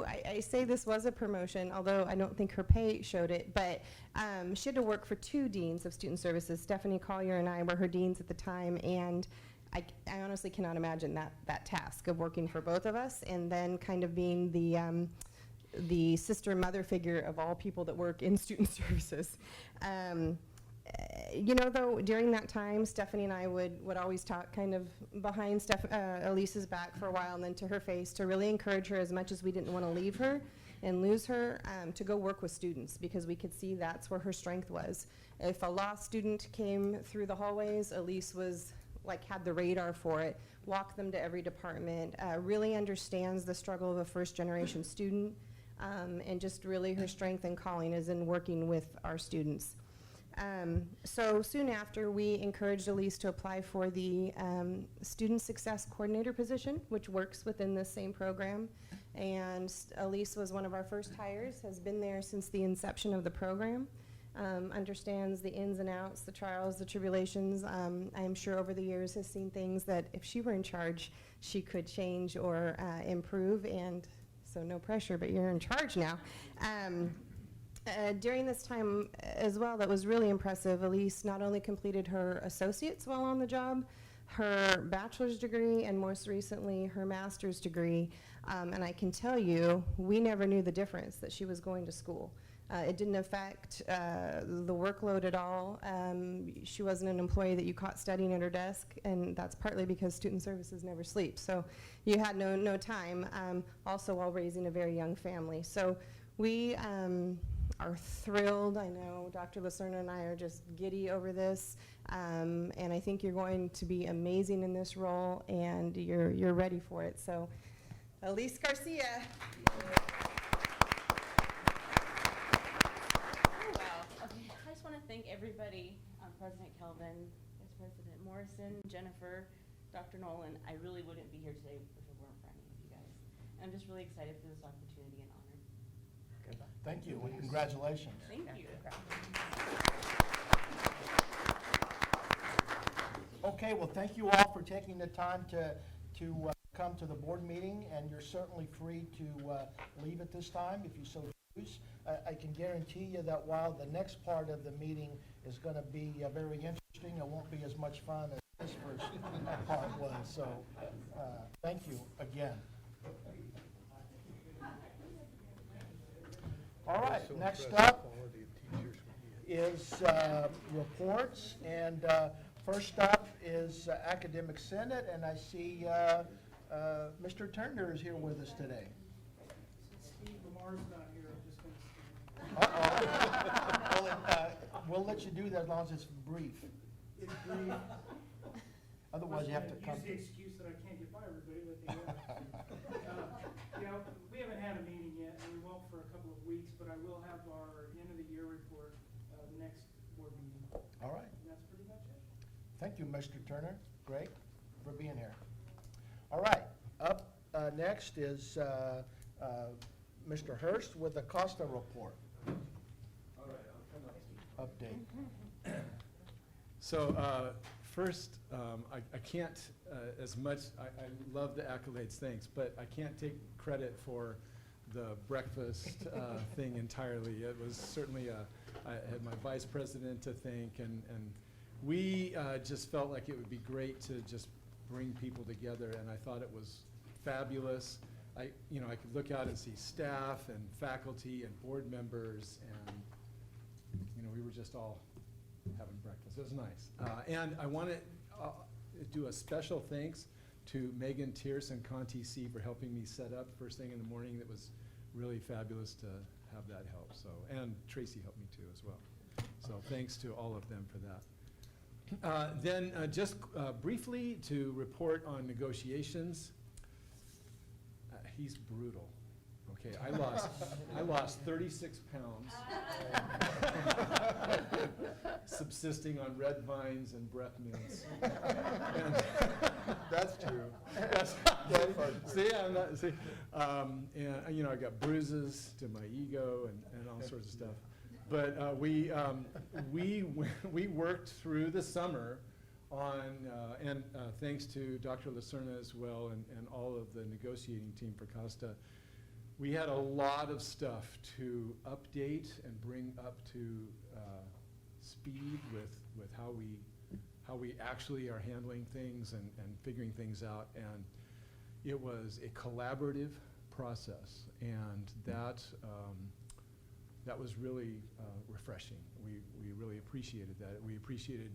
I say this was a promotion, although I don't think her pay showed it, but she had to work for 2 deans of student services. Stephanie Collier and I were her deans at the time, and I honestly cannot imagine that task of working for both of us and then kind of being the sister and mother figure of all people that work in student services. You know, though, during that time, Stephanie and I would always talk kind of behind Elise's back for a while and then to her face to really encourage her, as much as we didn't want to leave her and lose her, to go work with students, because we could see that's where her strength was. If a lost student came through the hallways, Elise was had the radar for it, walked them to every department, really understands the struggle of a first-generation student, and just really her strength and calling is in working with our students. So soon after, we encouraged Elise to apply for the Student Success Coordinator position, which works within this same program. And Elise was one of our first hires, has been there since the inception of the program, understands the ins and outs, the trials, the tribulations. I am sure over the years has seen things that if she were in charge, she could change or improve, and so no pressure, but you're in charge now. During this time as well, that was really impressive. Elise not only completed her associates while on the job, her bachelor's degree, and most recently her master's degree. And I can tell you, we never knew the difference that she was going to school. It didn't affect the workload at all. She wasn't an employee that you caught studying at her desk, and that's partly because student services never sleeps. So you had no time, also while raising a very young family. So we are thrilled. I know Dr. Lacerna and I are just giddy over this, and I think you're going to be amazing in this role, and you're ready for it. So, Elise Garcia. Okay, I just want to thank everybody, President Kelvin, Vice President Morrison, Jennifer, Dr. Nolan. I really wouldn't be here today if it weren't for any of you guys. I'm just really excited for this opportunity and honor. Thank you, and congratulations. Thank you. Okay, well, thank you all for taking the time to come to the board meeting, and you're certainly free to leave at this time if you so choose. I can guarantee you that while the next part of the meeting is going to be very interesting, it won't be as much fun as this first part was. So, thank you again. All right, So next impressed up with the quality of teachers we is have. reports, and first up is Academic Senate, and I see Mr. Turner is here with us today. Steve Lamar's not here, I'm just going to. Well, we'll let you do that as long as it's brief. It's brief. Otherwise, you have to come. Use the excuse that I can't get by everybody, but they will. We haven't had a meeting yet, and we won't for a couple of weeks, but I will have our end of the year report next board meeting. All right. And that's pretty much it. Thank you, Mr. Turner. Great for being here. All right, up next is Mr. Hurst with the Costa report. All right, I'll come up. Update. So first, I can't, as much, I love the accolades, thanks, but I can't take credit for the breakfast thing entirely. It was certainly, I had my vice president to thank, and we just felt like it would be great to just bring people together, and I thought it was fabulous. I could look out and see staff and faculty and board members, and we were just all having breakfast. It was nice. And I want to do a special thanks to Megan Tierce and Conti C for helping me set up first thing in the morning. That was really fabulous to have that help. So, and Tracy helped me too as well. So thanks to all of them for that. Then just briefly to report on negotiations. He's brutal. Okay, I lost 36 pounds subsisting on red vines and breath mints. That's true. And I got bruises to my ego and all sorts of stuff. But we worked through the summer on, and thanks to Dr. Lacerna as well and all of the negotiating team for Costa, we had a lot of stuff to update and bring up to speed with how we actually are handling things and figuring things out. And it was a collaborative process, and that was really refreshing. We really appreciated that. We appreciated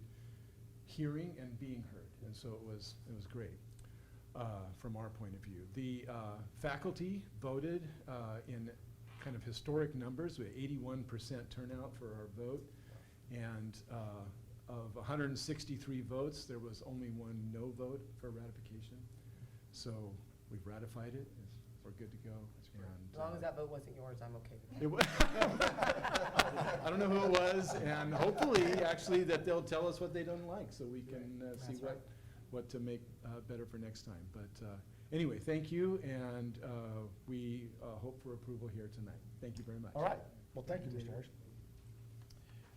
hearing and being heard, and so it was great. From our point of view. The faculty voted in kind of historic numbers. We had 81% turnout for our vote, and of 163 votes, there was only one no vote for ratification. So we've ratified it. We're good to go. As long as that vote wasn't yours, I'm okay with it. I don't know who it was, and hopefully, actually, that they'll tell us what they don't like, so we can see what to make better for next time. But anyway, thank you, and we hope for approval here tonight. Thank you very much. All right, well, thank you, Mr. Hurst.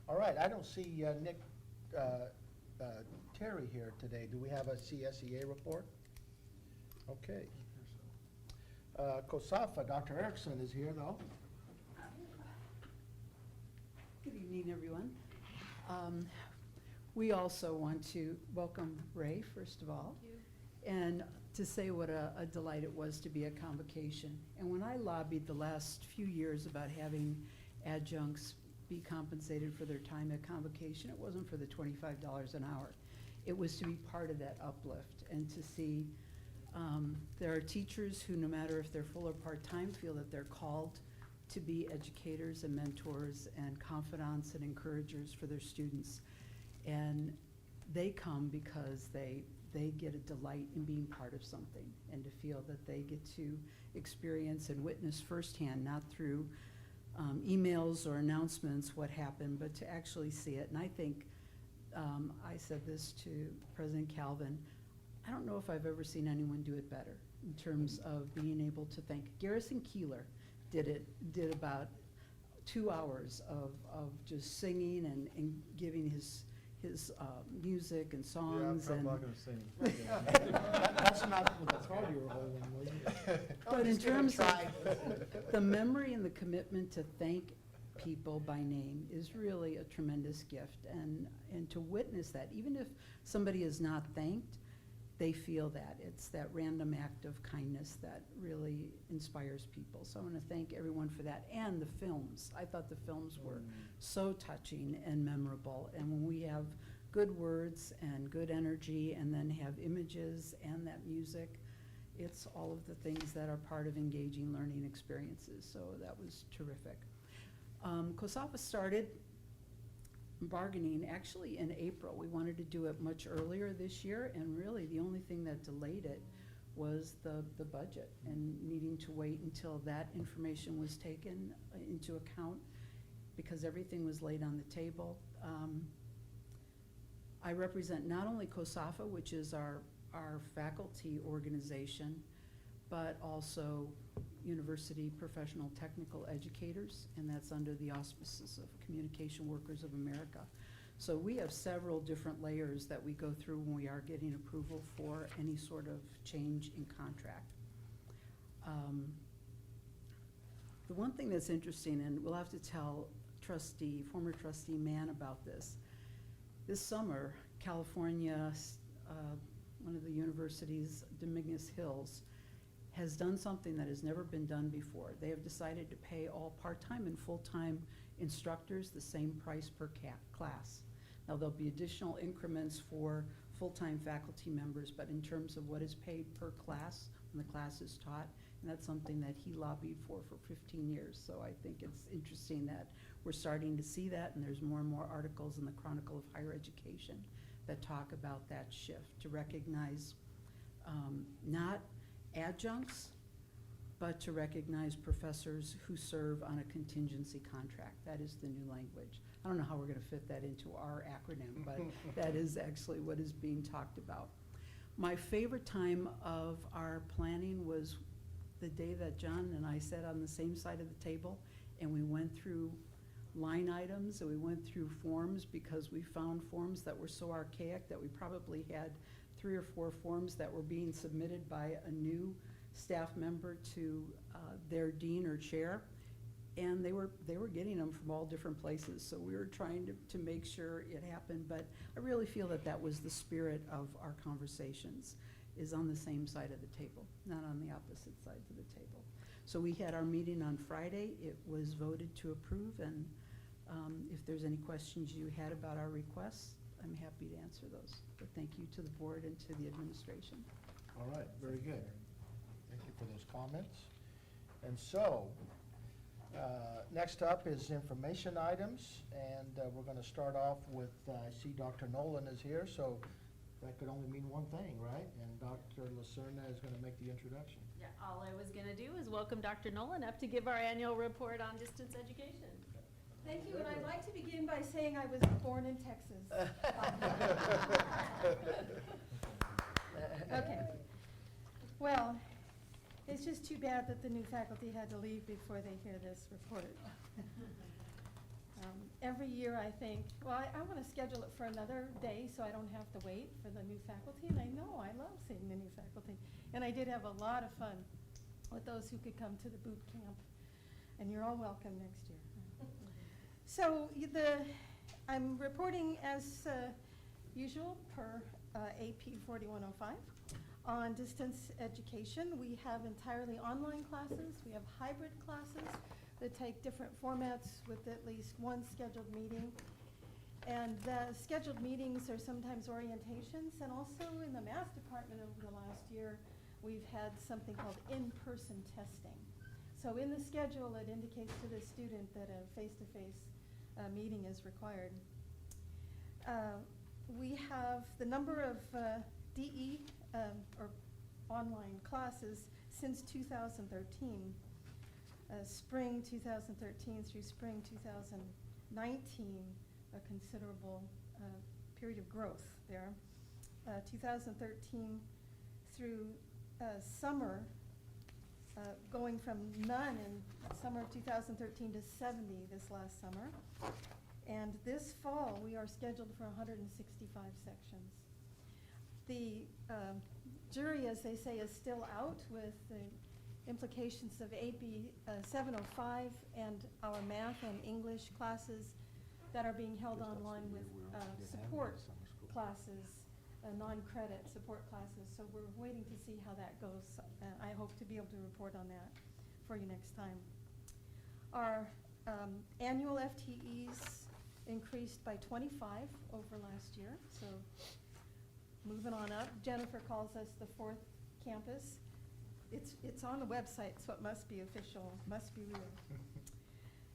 All right, I don't see Nick Terry here today. Do we have a CSEA report? Okay. COSAFA, Dr. Erickson is here, though. Good evening, everyone. We also want to welcome Ray, first of all, and to say what a delight it was to be at Convocation. And when I lobbied the last few years about having adjuncts be compensated for their time at Convocation, it wasn't for the $25 an hour. It was to be part of that uplift and to see there are teachers who, no matter if they're full or part-time, feel that they're called to be educators and mentors and confidants and encouragers for their students. And they come because they get a delight in being part of something and to feel that they get to experience and witness firsthand, not through emails or announcements what happened, but to actually see it. And I think, I said this to President Calvin, I don't know if I've ever seen anyone do it better in terms of being able to thank. Garrison Keillor did about 2 hours of just singing and giving his music and songs. Yeah, I'm and not gonna sing. That's not what the throat you were holding, was it? But in terms of the memory and the commitment to thank people by name is really a tremendous gift. And to witness that, even if somebody is not thanked, they feel that. It's that random act of kindness that really inspires people. So I want to thank everyone for that. And the films. I thought the films were so touching and memorable. And when we have good words and good energy and then have images and that music, it's all of the things that are part of engaging learning experiences. So that was terrific. COSAFA started bargaining actually in April. We wanted to do it much earlier this year, and really the only thing that delayed it was the budget and needing to wait until that information was taken into account because everything was laid on the table. I represent not only COSAFA, which is our faculty organization, but also University Professional Technical Educators, and that's under the auspices of Communication Workers of America. So we have several different layers that we go through when we are getting approval for any sort of change in contract. The one thing that's interesting, and we'll have to tell former trustee Mann about this summer, California, one of the universities, Dominguez Hills, has done something that has never been done before. They have decided to pay all part-time and full-time instructors the same price per class. Now, there'll be additional increments for full-time faculty members, but in terms of what is paid per class when the class is taught, and that's something that he lobbied for 15 years. So I think it's interesting that we're starting to see that, and there's more and more articles in the Chronicle of Higher Education that talk about that shift to recognize not adjuncts, but to recognize professors who serve on a contingency contract. That is the new language. I don't know how we're going to fit that into our acronym, but that is actually what is being talked about. My favorite time of our planning was the day that John and I sat on the same side of the table and we went through line items and we went through forms, because we found forms that were so archaic that we probably had 3 or 4 forms that were being submitted by a new staff member to their dean or chair, and they were getting them from all different places. So we were trying to make sure it happened, but I really feel that that was the spirit of our conversations, is on the same side of the table, not on the opposite sides of the table. So we had our meeting on Friday. It was voted to approve, and if there's any questions you had about our requests, I'm happy to answer those. But thank you to the board and to the administration. All right, very good. Thank you for those comments. And so, next up is information items, and we're going to start off with, I see Dr. Nolan is here, so that could only mean one thing, right? And Dr. Lacerna is going to make the introduction. Yeah, all I was going to do is welcome Dr. Nolan up to give our annual report on distance education. Thank you, and I'd like to begin by saying I was born in Texas. Okay. Well, it's just too bad that the new faculty had to leave before they hear this report. Every year I think, well, I want to schedule it for another day so I don't have to wait for the new faculty. And I know I love seeing the new faculty. And I did have a lot of fun with those who could come to the boot camp. And you're all welcome next year. So I'm reporting as usual per AP 4105 on distance education. We have entirely online classes. We have hybrid classes that take different formats with at least one scheduled meeting. And the scheduled meetings are sometimes orientations, and also in the math department over the last year, we've had something called in-person testing. So in the schedule, it indicates to the student that a face-to-face meeting is required. We have the number of DE or online classes since 2013. Spring 2013 through spring 2019, a considerable period of growth there. 2013 through summer, going from none in summer of 2013 to 70 this last summer. And this fall, we are scheduled for 165 sections. The jury, as they say, is still out with the implications of AB 705 and our math and English classes that are being held online with support classes, non-credit support classes. So we're waiting to see how that goes. I hope to be able to report on that for you next time. Our annual FTEs increased by 25 over last year, so moving on up. Jennifer calls us the fourth campus. It's on the website, so it must be official, must be real.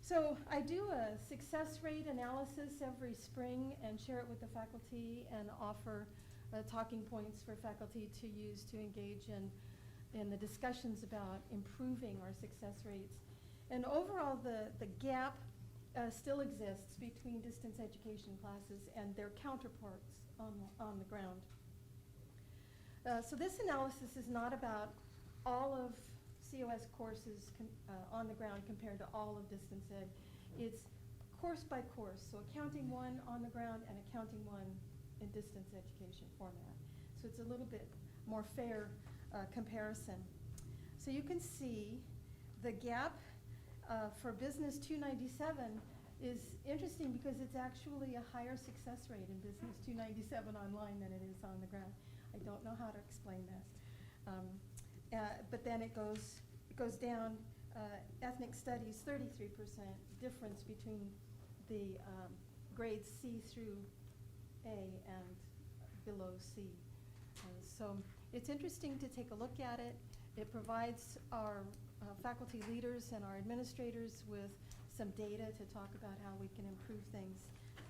So I do a success rate analysis every spring and share it with the faculty and offer talking points for faculty to use to engage in the discussions about improving our success rates. And overall, the gap still exists between distance education classes and their counterparts on the ground. So this analysis is not about all of COS courses on the ground compared to all of distance ed. It's course by course, so accounting 1 on the ground and accounting 1 in distance education format. So it's a little bit more fair comparison. So you can see the gap for Business 297 is interesting because it's actually a higher success rate in Business 297 online than it is on the ground. I don't know how to explain that. But then it goes down. Ethnic studies, 33% difference between the grades C through A and below C. So it's interesting to take a look at it. It provides our faculty leaders and our administrators with some data to talk about how we can improve things.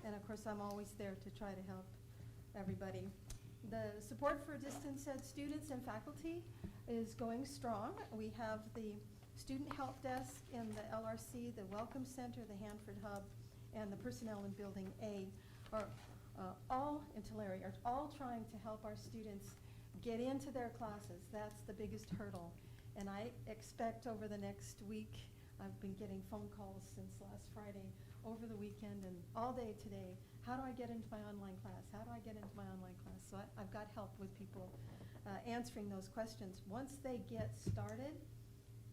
And of course, I'm always there to try to help everybody. The support for distance ed students and faculty is going strong. We have the Student Help Desk in the LRC, the Welcome Center, the Hanford Hub, and the Personnel in Building A are all in Tulare, are all trying to help our students get into their classes. That's the biggest hurdle. And I expect over the next week, I've been getting phone calls since last Friday, over the weekend and all day today. How do I get into my online class? How do I get into my online class? So I've got help with people answering those questions. Once they get started,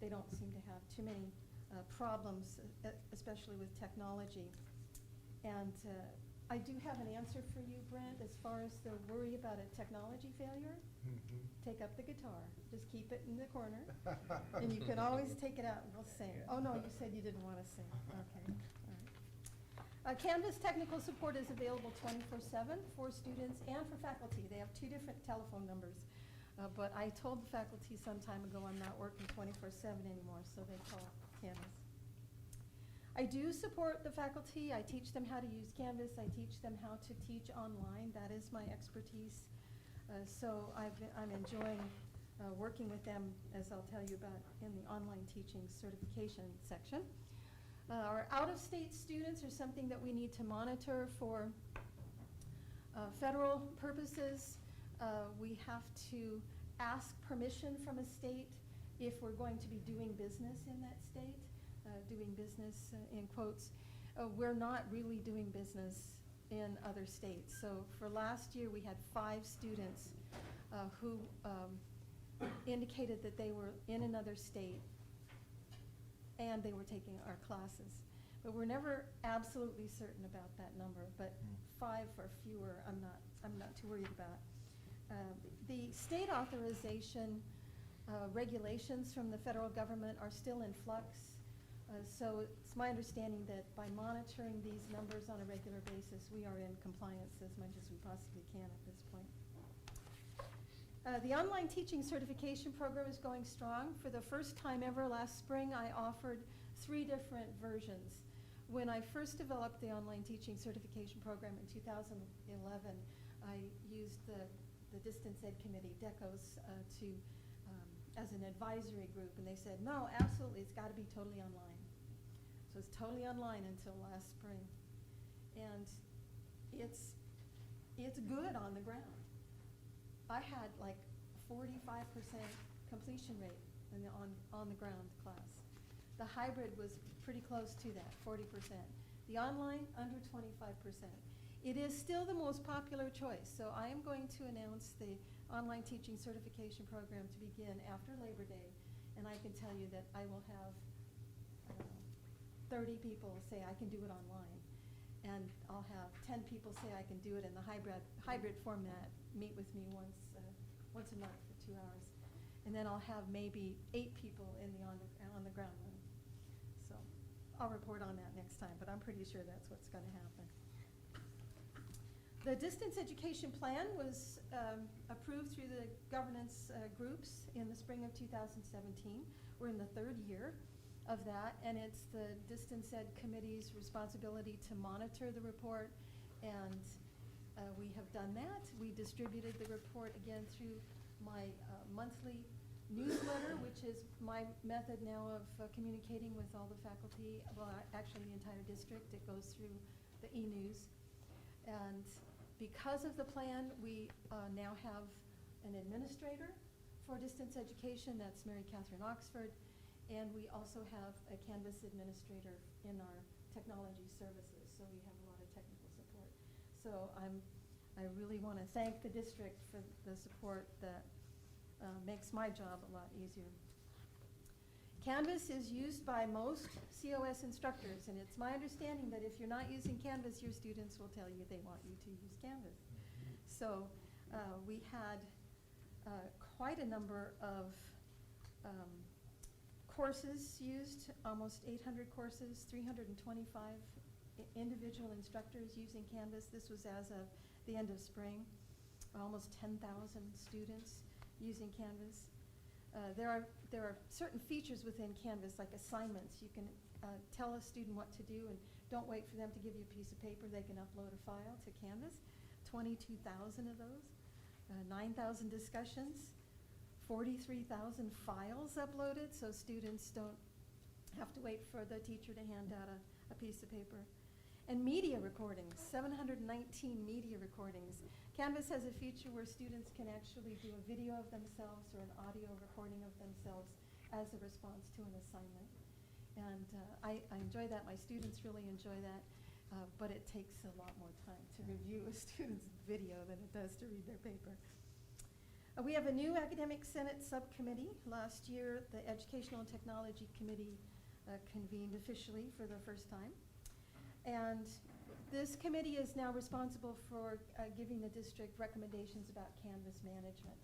they don't seem to have too many problems, especially with technology. And I do have an answer for you, Brent, as far as the worry about a technology failure. Mm-hmm. Take up the guitar. Just keep it in the corner. And you can always take it out and we'll sing. Oh, no, you said you didn't want to sing. Okay. All right. Canvas technical support is available 24/7 for students and for faculty. They have 2 different telephone numbers. But I told the faculty some time ago I'm not working 24/7 anymore, so they call Canvas. I do support the faculty. I teach them how to use Canvas. I teach them how to teach online. That is my expertise. So I'm enjoying working with them, as I'll tell you about in the online teaching certification section. Our out-of-state students are something that we need to monitor for federal purposes. We have to ask permission from a state if we're going to be doing business in that state, doing business in quotes. We're not really doing business in other states. So for last year, we had 5 students who indicated that they were in another state and they were taking our classes. But we're never absolutely certain about that number, but 5 or fewer, I'm not too worried about. The state authorization regulations from the federal government are still in flux. So it's my understanding that by monitoring these numbers on a regular basis, we are in compliance as much as we possibly can at this point. The online teaching certification program is going strong. For the first time ever last spring, I offered 3 different versions. When I first developed the online teaching certification program in 2011, I used the Distance Ed Committee, DECOS, as an advisory group, and they said, no, absolutely, it's got to be totally online. So it's totally online until last spring. And it's good on the ground. I had like 45% completion rate in the on the ground class. The hybrid was pretty close to that, 40%. The online, under 25%. It is still the most popular choice, so I am going to announce the online teaching certification program to begin after Labor Day, and I can tell you that I will have 30 people say I can do it online, and I'll have 10 people say I can do it in the hybrid format, meet with me once a month for 2 hours, and then I'll have maybe 8 people in the on the ground one. So I'll report on that next time, but I'm pretty sure that's what's going to happen. The distance education plan was approved through the governance groups in the spring of 2017. We're in the 3rd year of that, and it's the Distance Ed Committee's responsibility to monitor the report, and we have done that. We distributed the report again through my monthly newsletter, which is my method now of communicating with all the faculty, well, actually the entire district. It goes through the e-news. And because of the plan, we now have an administrator for distance education. That's Mary Catherine Oxford. And we also have a Canvas administrator in our technology services. So we have a lot of technical support. So I really want to thank the district for the support that makes my job a lot easier. Canvas is used by most COS instructors, and it's my understanding that if you're not using Canvas, your students will tell you they want you to use Canvas. So we had quite a number of courses used, almost 800 courses, 325 individual instructors using Canvas. This was as of the end of spring, almost 10,000 students using Canvas. There are certain features within Canvas, like assignments. You can tell a student what to do and don't wait for them to give you a piece of paper. They can upload a file to Canvas, 22,000 of those, 9,000 discussions, 43,000 files uploaded, so students don't have to wait for the teacher to hand out a piece of paper. And media recordings, 719 media recordings. Canvas has a feature where students can actually do a video of themselves or an audio recording of themselves as a response to an assignment. And I enjoy that. My students really enjoy that. But it takes a lot more time to review a student's video than it does to read their paper. We have a new Academic Senate subcommittee. Last year, the Educational and Technology Committee convened officially for the first time. And this committee is now responsible for giving the district recommendations about Canvas management.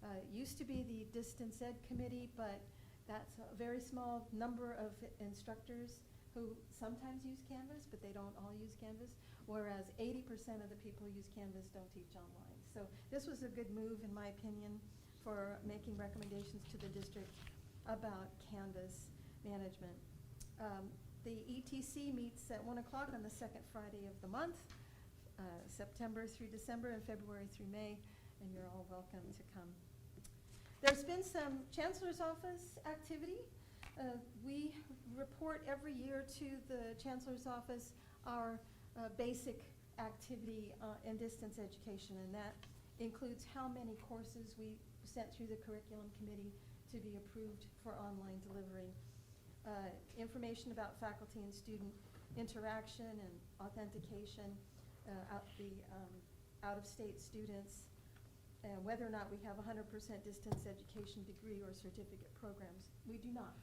It used to be the Distance Ed Committee, but that's a very small number of instructors who sometimes use Canvas, but they don't all use Canvas, whereas 80% of the people who use Canvas don't teach online. So this was a good move, in my opinion, for making recommendations to the district about Canvas management. The ETC meets at 1 o'clock on the 2nd Friday of the month, September through December and February through May, and you're all welcome to come. There's been some Chancellor's Office activity. We report every year to the Chancellor's Office our basic activity in distance education, and that includes how many courses we sent through the curriculum committee to be approved for online delivery. Information about faculty and student interaction and authentication, out-of-state students, whether or not we have 100% distance education degree or certificate programs. We do not.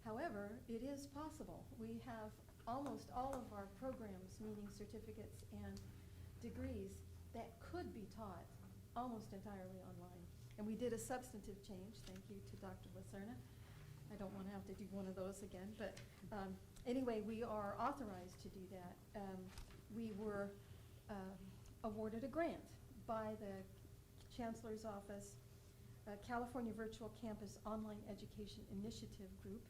However, it is possible. We have almost all of our programs, meaning certificates and degrees, that could be taught almost entirely online. And we did a substantive change, thank you to Dr. Lacerna. I don't want to have to do one of those again, but anyway, we are authorized to do that. We were awarded a grant by the Chancellor's Office, California Virtual Campus Online Education Initiative Group.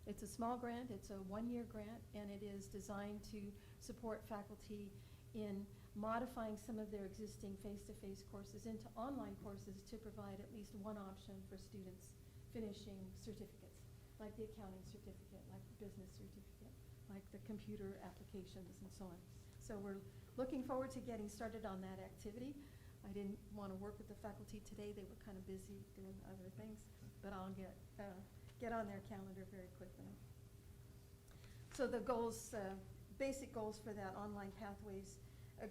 It's a small grant, it's a one-year grant, and it is designed to support faculty in modifying some of their existing face-to-face courses into online courses to provide at least one option for students finishing certificates, like the accounting certificate, like the business certificate, like the computer applications and so on. So we're looking forward to getting started on that activity. I didn't want to work with the faculty today. They were kind of busy doing other things, but I'll get on their calendar very quickly. So the goals, basic goals for that online pathways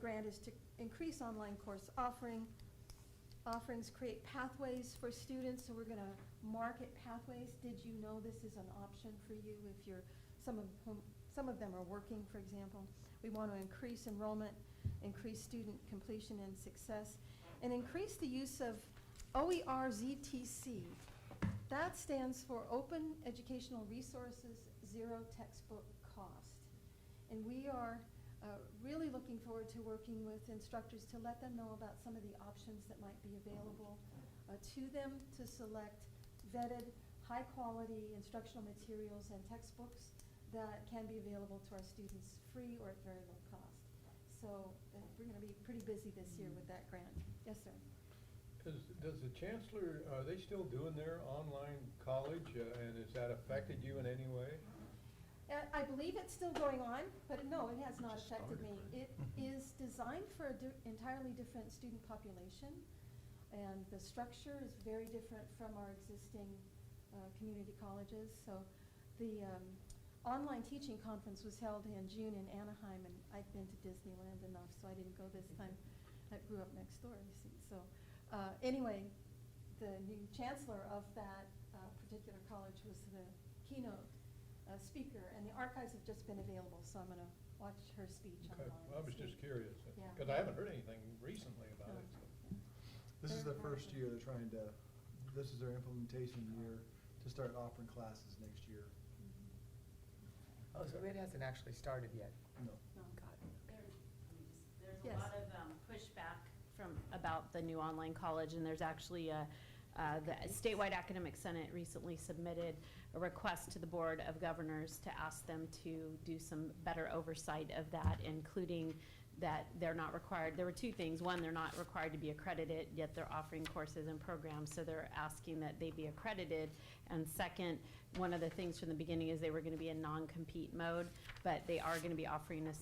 grant is to increase online course offerings, create pathways for students. So we're going to market pathways. Did you know this is an option for you if you're some of them are working, for example? We want to increase enrollment, increase student completion and success, and increase the use of OER-ZTC. That stands for Open Educational Resources, Zero Textbook Cost. And we are really looking forward to working with instructors to let them know about some of the options that might be available to them to select vetted, high-quality instructional materials and textbooks that can be available to our students free or at very low cost. So we're going to be pretty busy this year with that grant. Yes, sir. Does the Chancellor, are they still doing their online college, and has that affected you in any way? I believe it's still going on, but no, it has not affected me. It is designed for an entirely different student population, and the structure is very different from our existing community colleges. So the online teaching conference was held in June in Anaheim, and I've been to Disneyland enough, so I didn't go this time. I grew up next door, you see. So anyway, the new chancellor of that particular college was the keynote speaker, and the archives have just been available, so I'm going to watch her speech online. Well, I was just curious, Yeah. because I haven't heard anything recently about it. So. This is the first year they're trying to, this is their implementation year to start offering classes next year. Oh, so it hasn't actually started yet? No. God. There's Yes. a lot of pushback about the new online college, and there's actually the Statewide Academic Senate recently submitted a request to the Board of Governors to ask them to do some better oversight of that, including that they're not required. There were two things. One, they're not required to be accredited, yet they're offering courses and programs, so they're asking that they be accredited. And second, one of the things from the beginning is they were going to be in non-compete mode, but they are going to be offering a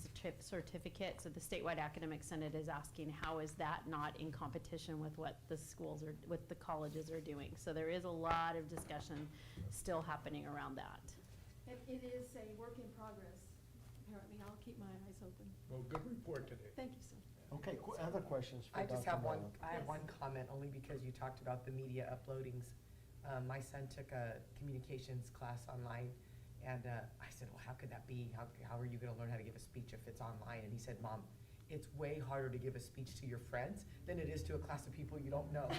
certificate. So the Statewide Academic Senate is asking, how is that not in competition with what the schools are, what the colleges are doing? So there is a lot of discussion still happening around that. It is a work in progress. Apparently, I'll keep my eyes open. Well, good report today. Thank you, sir. Okay, other questions for I Dr. just have one, Mello? I have Yes. one comment, only because you talked about the media uploadings. My son took a communications class online, and I said, well, how could that be? How are you gonna learn how to give a speech if it's online? And he said, Mom, it's way harder to give a speech to your friends than it is to a class of people you don't know.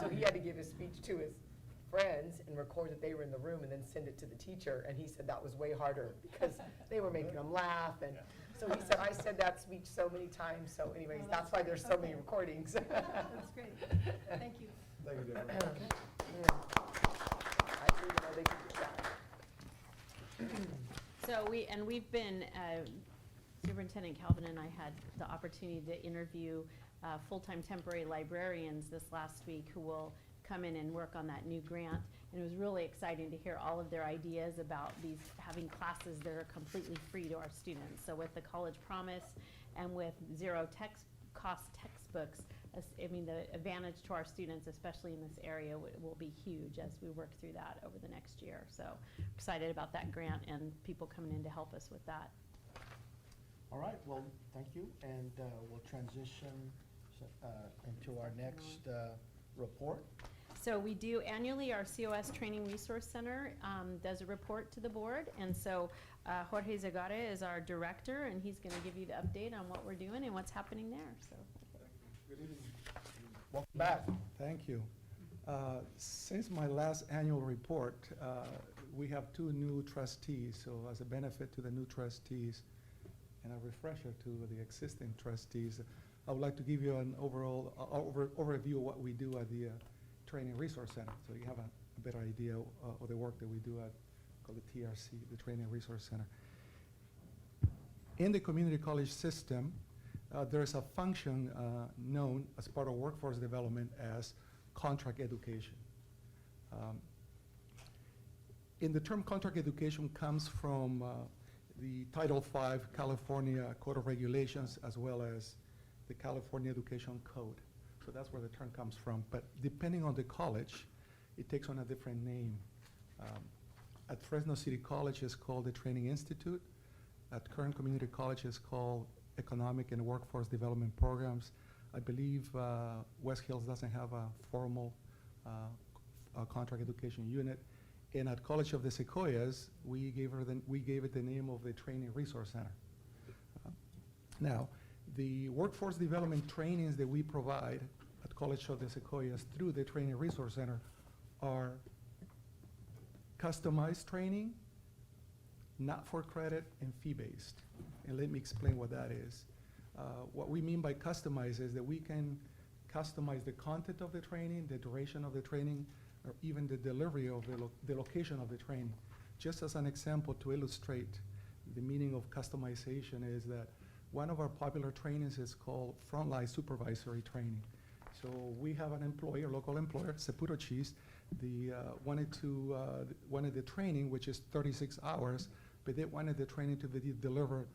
So he had to give his speech to his friends and record that they were in the room and then send it to the teacher, and he said that was way harder because they were making him laugh, and so he said, I said that speech so many times, so anyways, Oh, that's that's why great. there's so many Okay. recordings. That's great. Thank you. Thank you, Deborah. I didn't even know they could do that. So we've been, Superintendent Calvin and I had the opportunity to interview full-time temporary librarians this last week who will come in and work on that new grant. And it was really exciting to hear all of their ideas about these, having classes that are completely free to our students. So with the College Promise and with zero low-cost textbooks. I mean, the advantage to our students, especially in this area, will be huge as we work through that over the next year. So excited about that grant and people coming in to help us with that. All right, well, thank you, and we'll transition into our next report. So we do annually, our COS Training Resource Center does a report to the board, and so Jorge Zagare is our director, and he's going to give you the update on what we're doing and what's happening there. So. Good evening. Welcome back. Thank you. Since my last annual report, we have 2 new trustees. So as a benefit to the new trustees and a refresher to the existing trustees, I would like to give you an overall overview of what we do at the Training Resource Center. So you have a better idea of the work that we do at called the TRC, the Training Resource Center. In the community college system, there is a function known as part of workforce development as contract education. In the term contract education comes from the Title V California Code of Regulations as well as the California Education Code. So that's where the term comes from. But depending on the college, it takes on a different name. At Fresno City College, it's called the Training Institute. At Kern Community College, it's called Economic and Workforce Development Programs. I believe West Hills doesn't have a formal contract education unit. And at College of the Sequoias, we gave it the name of the Training Resource Center. Now, the workforce development trainings that we provide at College of the Sequoias through the Training Resource Center are customized training, not for credit, and fee-based. And let me explain what that is. What we mean by customize is that we can customize the content of the training, the duration of the training, or even the delivery of the location of the training. Just as an example to illustrate the meaning of customization is that one of our popular trainings is called Frontline Supervisory Training. So we have an employer, local employer, Saputo Cheese, wanted the training, which is 36 hours, but they wanted the training to be delivered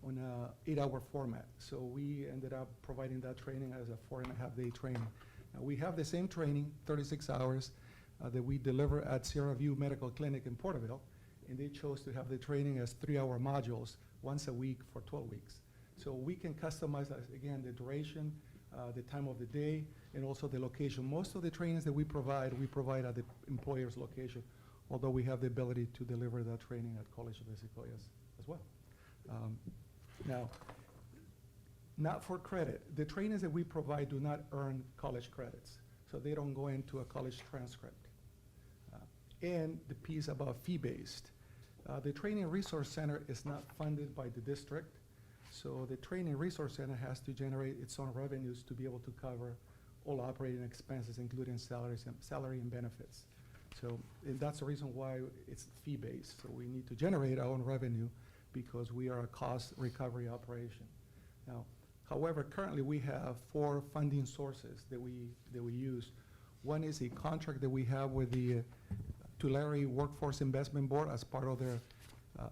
on a 8-hour format. So we ended up providing that training as a 4.5-day training. Now we have the same training, 36 hours, that we deliver at Sierra View Medical Clinic in Porterville, and they chose to have the training as 3-hour modules once a week for 12 weeks. So we can customize, again, the duration, the time of the day, and also the location. Most of the trainings that we provide at the employer's location, although we have the ability to deliver that training at College of the Sequoias as well. Now, not for credit. The trainings that we provide do not earn college credits, so they don't go into a college transcript. And the piece about fee-based. The Training Resource Center is not funded by the district, so the Training Resource Center has to generate its own revenues to be able to cover all operating expenses, including salary and benefits. So and that's the reason why it's fee-based. So we need to generate our own revenue because we are a cost recovery operation. Now, however, currently we have 4 funding sources that we use. One is a contract that we have with the Tulare Workforce Investment Board as part of their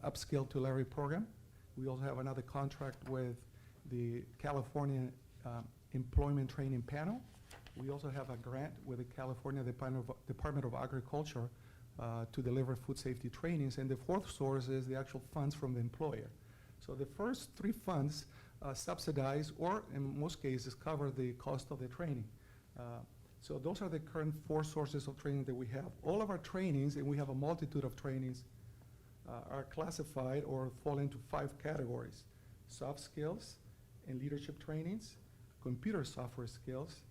Upscale Tulare program. We also have another contract with the California Employment Training Panel. We also have a grant with the California Department of Agriculture to deliver food safety trainings. And the 4th source is the actual funds from the employer. So the first 3 funds subsidize or in most cases cover the cost of the training. So those are the current 4 sources of training that we have. All of our trainings, and we have a multitude of trainings, are classified or fall into 5 categories: soft skills and leadership trainings, computer software skills,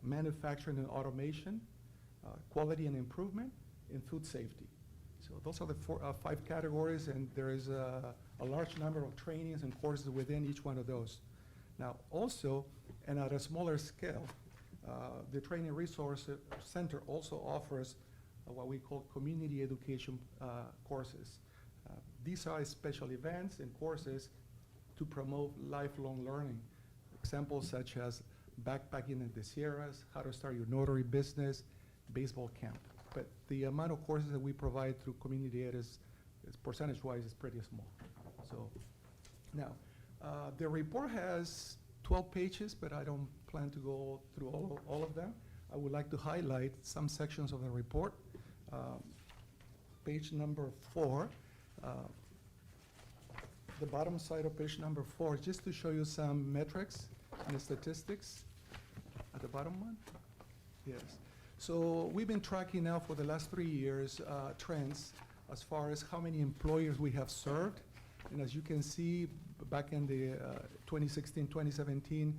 manufacturing and automation, quality and improvement, and food safety. So those are the 5 categories, and there is a large number of trainings and courses within each one of those. Now also, and at a smaller scale, the Training Resource Center also offers what we call community education courses. These are special events and courses to promote lifelong learning. Examples such as backpacking in the Sierras, how to start your notary business, baseball camp. But the amount of courses that we provide through community ed is percentage-wise is pretty small. So now, the report has 12 pages, but I don't plan to go through all of them. I would like to highlight some sections of the report. Page number 4, the bottom side of page number 4, just to show you some metrics and statistics. At the bottom one? Yes. So we've been tracking now for the last 3 years trends as far as how many employers we have served. And as you can see, back in the 2016, 2017,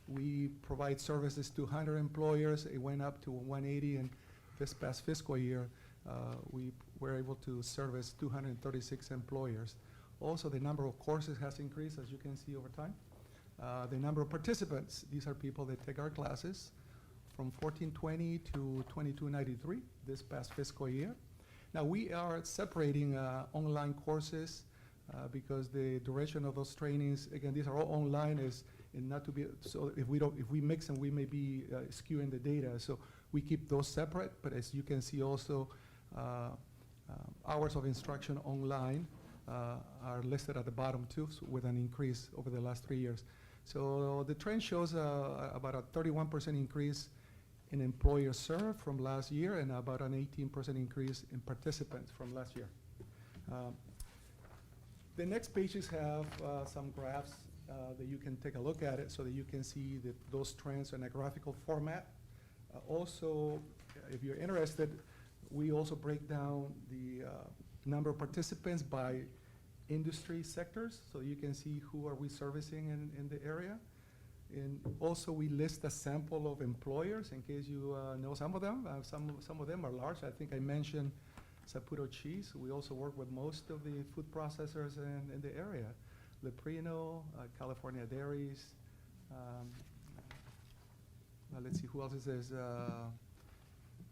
we provide services to 100 employers. It went up to 180, and this past fiscal year, we were able to service 236 employers. Also, the number of courses has increased, as you can see over time. The number of participants, these are people that take our classes, from 1420 to 2293 this past fiscal year. Now, we are separating online courses because the duration of those trainings, again, these are all online, and not to be, so if we mix them, we may be skewing the data. So we keep those separate, but as you can see also, hours of instruction online are listed at the bottom too, so with an increase over the last 3 years. So the trend shows about a 31% increase in employers served from last year and about an 18% increase in participants from last year. The next pages have some graphs that you can take a look at it so that you can see those trends in a graphical format. Also, if you're interested, we also break down the number of participants by industry sectors, so you can see who are we servicing in the area. And also we list a sample of employers in case you know some of them. Some of them are large. I think I mentioned Saputo Cheese. We also work with most of the food processors in the area. Leprino, California Dairies. Let's see who else is there.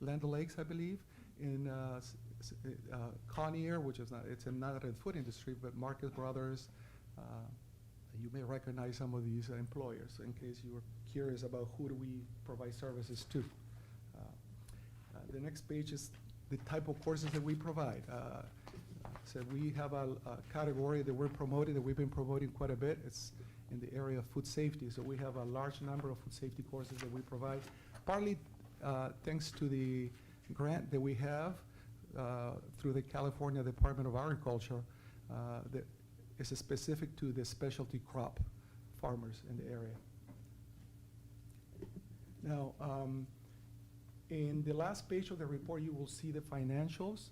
Land O'Lakes, I believe. In Conair, which is not in the food industry, but Marcus Brothers. You may recognize some of these employers in case you were curious about who do we provide services to. The next page is the type of courses that we provide. So we have a category that we're promoting, that we've been promoting quite a bit. It's in the area of food safety. So we have a large number of food safety courses that we provide, partly thanks to the grant that we have through the California Department of Agriculture that is specific to the specialty crop farmers in the area. Now, in the last page of the report, you will see the financials.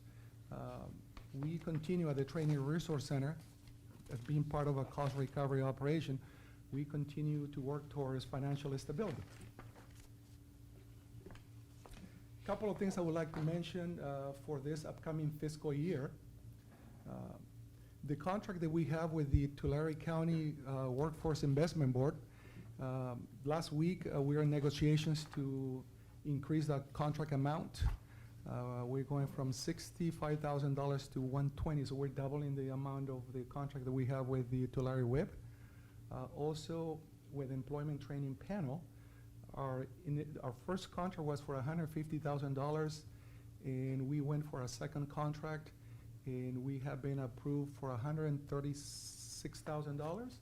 We continue at the Training Resource Center as being part of a cost recovery operation. We continue to work towards financial stability. A couple of things I would like to mention for this upcoming fiscal year. The contract that we have with the Tulare County Workforce Investment Board, last week we were in negotiations to increase that contract amount. We're going from $65,000 to $120,000, so we're doubling the amount of the contract that we have with the Tulare WIP. Also, with Employment Training Panel, our first contract was for $150,000, and we went for a second contract, and we have been approved for $136,000.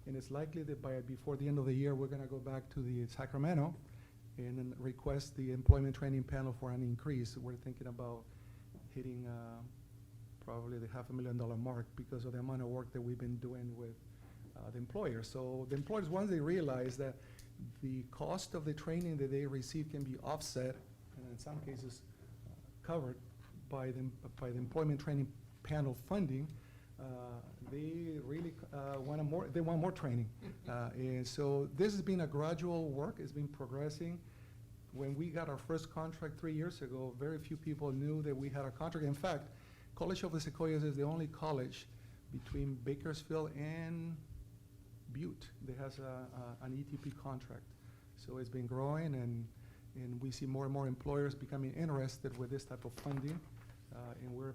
And it's likely that before the end of the year, we're going to go back to the Sacramento and then request the Employment Training Panel for an increase. We're thinking about hitting probably the $500,000 mark because of the amount of work that we've been doing with the employers. So the employers, once they realize that the cost of the training that they receive can be offset, and in some cases covered by the Employment Training Panel funding, they really want more training. And so this has been a gradual work. It's been progressing. When we got our first contract 3 years ago, very few people knew that we had a contract. In fact, College of the Sequoias is the only college between Bakersfield and Butte that has an ETP contract. So it's been growing, and we see more and more employers becoming interested with this type of funding, and we're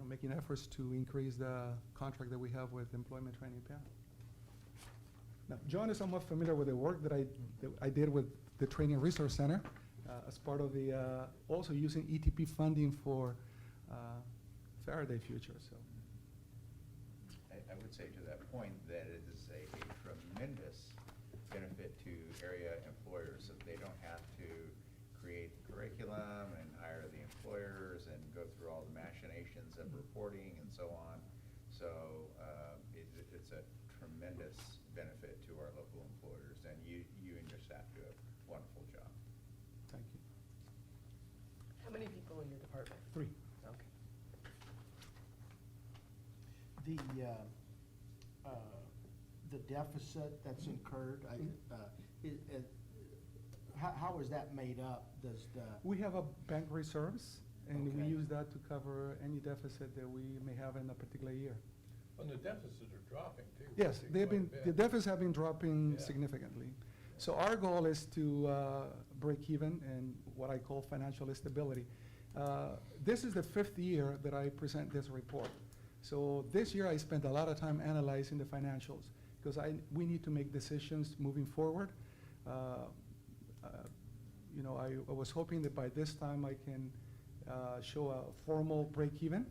making efforts to increase the contract that we have with Employment Training Panel. Now, John is somewhat familiar with the work that I did with the Training Resource Center as part of the also using ETP funding for Faraday Future. So I would say to that point that it is a tremendous benefit area employers, so they don't have to create the curriculum and hire the employers and go through all the machinations of reporting and so on. So it's a tremendous benefit to our local employers, and you and your staff do a wonderful job. Thank you. How many people in your department? 3. Okay. The deficit that's incurred, how is that made up? Does the, We have a bank reserves, and we Okay. use that to cover any deficit that we may have in a particular year. And the deficits are dropping too. Yes, quite they've a been, bit. the deficits have been dropping Yeah. significantly. So our goal is to break even and what I call financial stability. This is the 5th year that I present this report. So this year I spent a lot of time analyzing the financials because we need to make decisions moving forward. You know, I was hoping that by this time I can show a formal break even.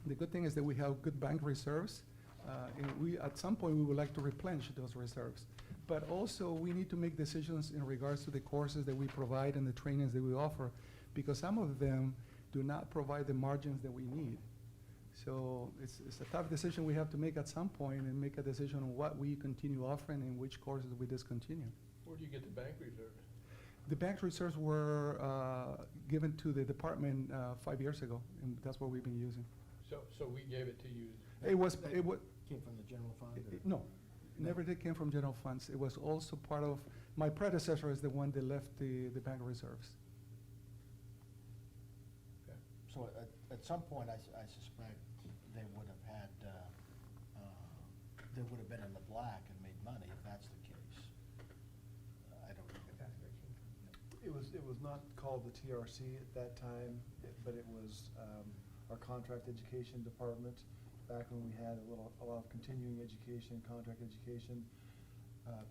The good thing is that we have good bank reserves. And at some point, we would like to replenish those reserves. But also, we need to make decisions in regards to the courses that we provide and the trainings that we offer, because some of them do not provide the margins that we need. So it's a tough decision we have to make at some point and make a decision on what we continue offering and which courses we discontinue. Where do you get the bank reserves? The bank reserves were given to the department 5 years ago, and that's what we've been using. So we gave it to you. It was, That came from the general fund? or- no, never did came from general funds. It was also part of, my predecessor is the one that left the bank reserves. So at some point, I suspect they would have had, they would have been in the black and made money if that's the case. I don't know. It was not called the TRC at that time, but it was our contract education department, back when we had a lot of continuing education, contract education,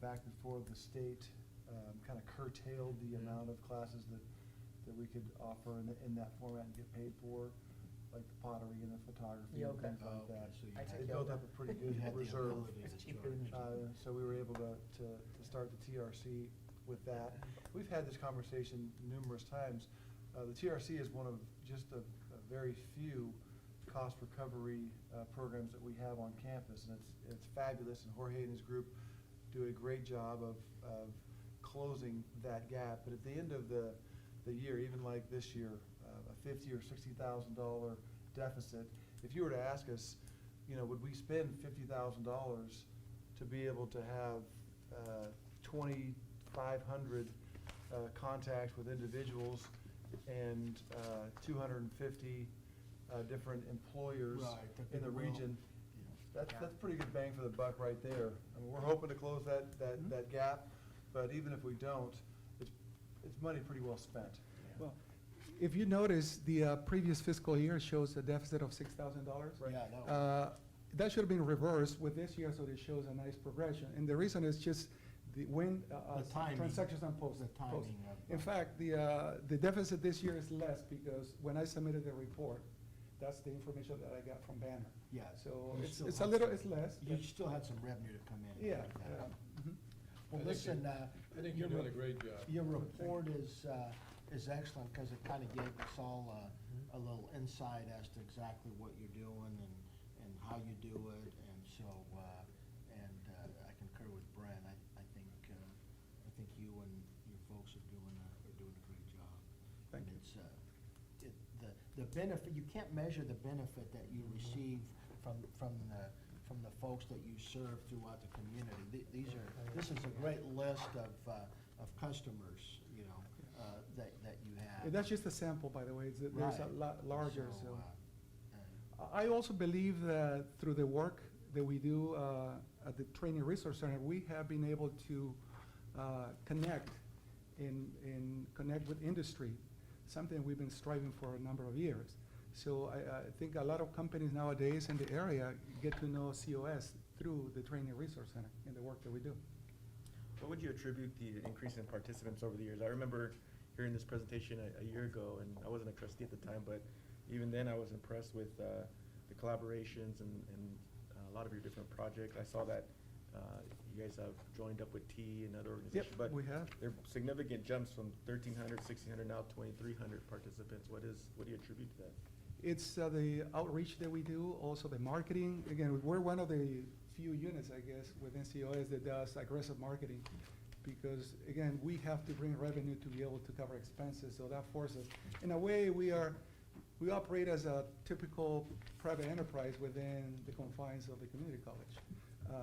back before the state kind of curtailed the amount of classes that we could offer in that format and get paid for, like the pottery and the photography and Yoga. things like Oh, okay, that. so you I had- took They built yoga. up a pretty You good had the reserve. ability to It's cheaper charge. So we were able to start the TRC with that. We've had this conversation numerous times. The TRC is one of just a very few cost recovery programs that we have on campus, and it's fabulous, and Jorge and his group do a great job of closing that gap. But at the end of the year, even like this year, a $50,000 or $60,000 deficit, if you were to ask us, you know, would we spend $50,000 to be able to have 2,500 contacts with individuals and 250 different employers Right, that in the people will- region? That's pretty good bang for the buck right there. I mean, we're hoping to close that gap, but even if we don't, it's money pretty well spent. Well, if you notice, the previous fiscal year shows a deficit of $6,000. Yeah, no. That should have been reversed with this year, so it shows a nice progression. And the reason is just when The timing. transactions are posted. The timing of. In fact, the deficit this year is less because when I submitted the report, that's the information that I got from Banner. Yeah. So You it's still a had little, some- it's less. You but- still had some revenue to come in. Yeah. like that. yeah, mhm. Well, I think listen, you- I think you're doing a great job. Your report is excellent because it kind of gave us all a little insight as to exactly what you're doing and how you do it. And so, I concur with Brent. I think you and your folks are doing a great job. Thank And you. it's, the benefit, you can't measure the benefit that you receive from the folks that you serve throughout the community. This is a great list of customers, you know, that you have. That's just a sample, by the way. There's a Right. lot larger, So, so. I also believe that through the work that we do at the Training Resource Center, we have been able to connect with industry, something we've been striving for a number of years. So I think a lot of companies nowadays in the area get to know COS through the Training Resource Center and the work that we do. What would you attribute the increase in participants over the years? I remember hearing this presentation a year ago, and I wasn't a trustee at the time, but even then I was impressed with the collaborations and a lot of your different projects. I saw that You guys have joined up with T and other organizations. But we have. there are significant jumps from 1,300, 1,600, now 2,300 participants. What do you attribute to that? It's the outreach that we do, also the marketing. Again, we're one of the few units, I guess, within COS that does aggressive marketing. Because, again, we have to bring revenue to be able to cover expenses, so that forces. In a way, we operate as a typical private enterprise within the confines of the community college.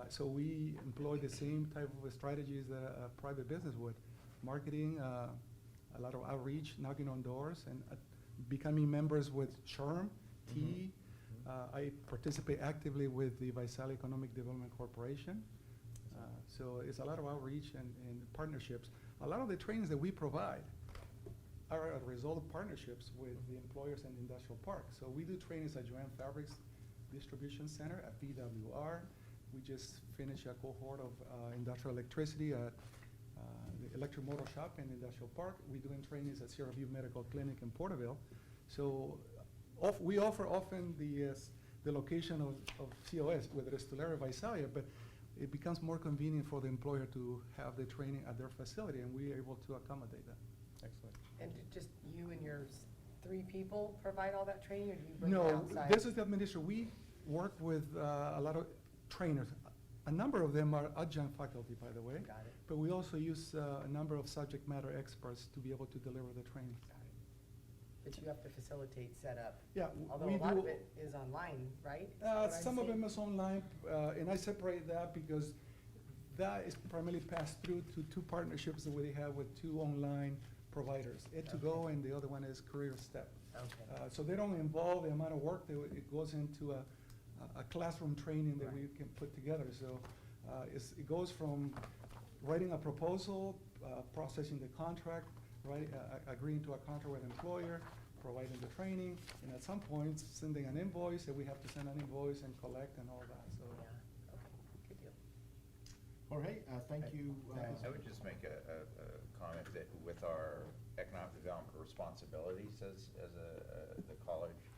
So we employ the same type of strategies that a private business would. Marketing, a lot of outreach, knocking on doors, and becoming members with SHRM, T. I participate actively with the Visalia Economic Development Corporation. So it's a lot of outreach and partnerships. A lot of the trainings that we provide are a result of partnerships with the employers and industrial park. So we do trainings at Joanne Fabrics Distribution Center, at BWR. We just finished a cohort of industrial electricity at the Electric Motor Shop in Industrial Park. We're doing trainings at Sierra View Medical Clinic in Porterville. So we offer often the location of COS, whether it's Tulare or Visalia, but it becomes more convenient for the employer to have the training at their facility, and we're able to accommodate that. Excellent. And just you and your 3 people provide all that training, or do you bring it No, outside? this is the administration. We work with a lot of trainers. A number of them are adjunct faculty, by the way. Got it. But we also use a number of subject matter experts to be able to deliver the training. Got it. But you have to facilitate setup. Yeah, Although we a lot do. of it is online, right? Is that what I'm Some of seeing? them is online, and I separate that because that is primarily passed through to 2 partnerships that we have with 2 online providers, Ed2Go and the other one is Career Step. Okay. So they don't involve the amount of work that it goes into a classroom training that we can put together. So it goes from writing a proposal, processing the contract, agreeing to a contract with employer, providing the training, and at some point sending an invoice, and we have to send an invoice and collect and all that. So. Yeah, okay, good deal. Jorge, thank you. I would just make a comment that with our economic development responsibilities as the college,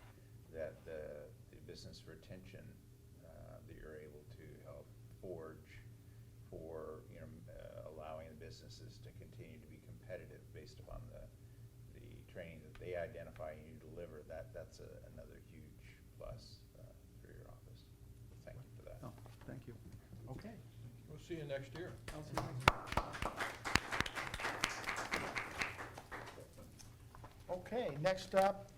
that the business retention that you're able to help forge for, allowing the businesses to continue to be competitive based upon the training that they identify and you deliver, that's another huge plus for your office. Thank you for that. Oh, thank you. Okay. We'll see you next year. I'll see you next week. Okay, next up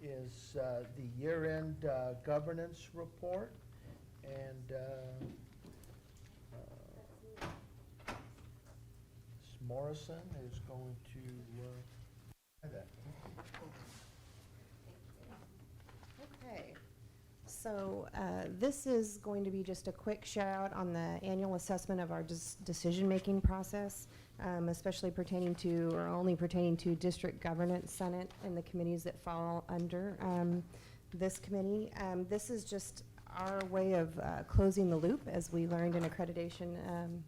is the year-end governance report. And Ms. Morrison is going to that. Okay, so this is going to be just a quick shout out on the annual assessment of our decision-making process, especially pertaining to, or only pertaining to District Governance Senate and the committees that fall under this committee. This is just our way of closing the loop, as we learned in accreditation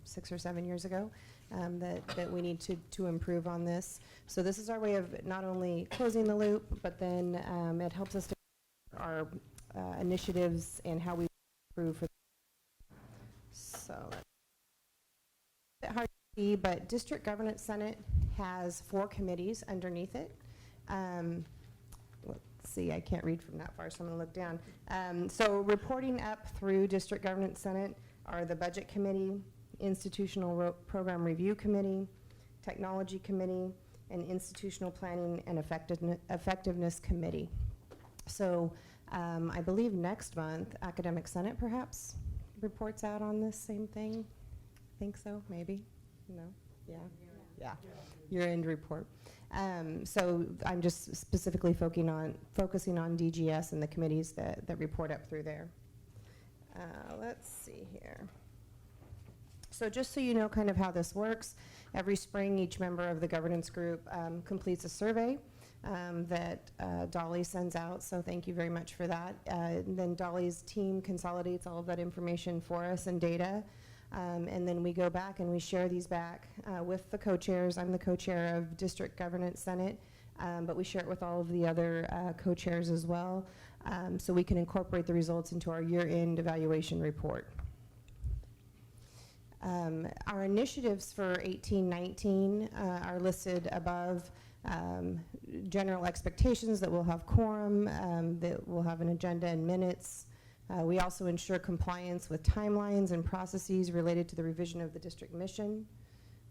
6 or 7 years ago, that we need to improve on this. So this is our way of not only closing the loop, but then it helps us to our initiatives and how we improve. So it's a bit hard to see, but District Governance Senate has 4 committees underneath it. Let's see, I can't read from that far, so I'm going to look down. So reporting up through District Governance Senate are the Budget Committee, Institutional Program Review Committee, Technology Committee, and Institutional Planning and Effectiveness Committee. So I believe next month, Academic Senate perhaps reports out on this same thing. Think so, maybe? No? Yeah? Yeah. Year-end report. So I'm just specifically focusing on DGS and the committees that report up through there. Let's see here. So just so you know kind of how this works, every spring each member of the governance group completes a survey that Dolly sends out, so thank you very much for that. And then Dolly's team consolidates all of that information for us and data, and then we go back and we share these back with the co-chairs. I'm the co-chair of District Governance Senate, but we share it with all of the other co-chairs as well, so we can incorporate the results into our year-end evaluation report. Our initiatives for 18-19 are listed above. General expectations that we'll have quorum, that we'll have an agenda and minutes. We also ensure compliance with timelines and processes related to the revision of the district mission.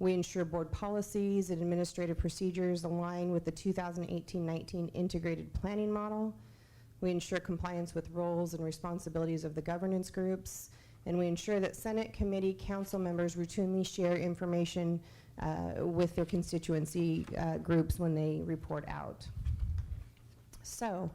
We ensure board policies and administrative procedures align with the 2018-19 integrated planning model. We ensure compliance with roles and responsibilities of the governance groups. And we ensure that Senate, committee, council members routinely share information with their constituency groups when they report out. So,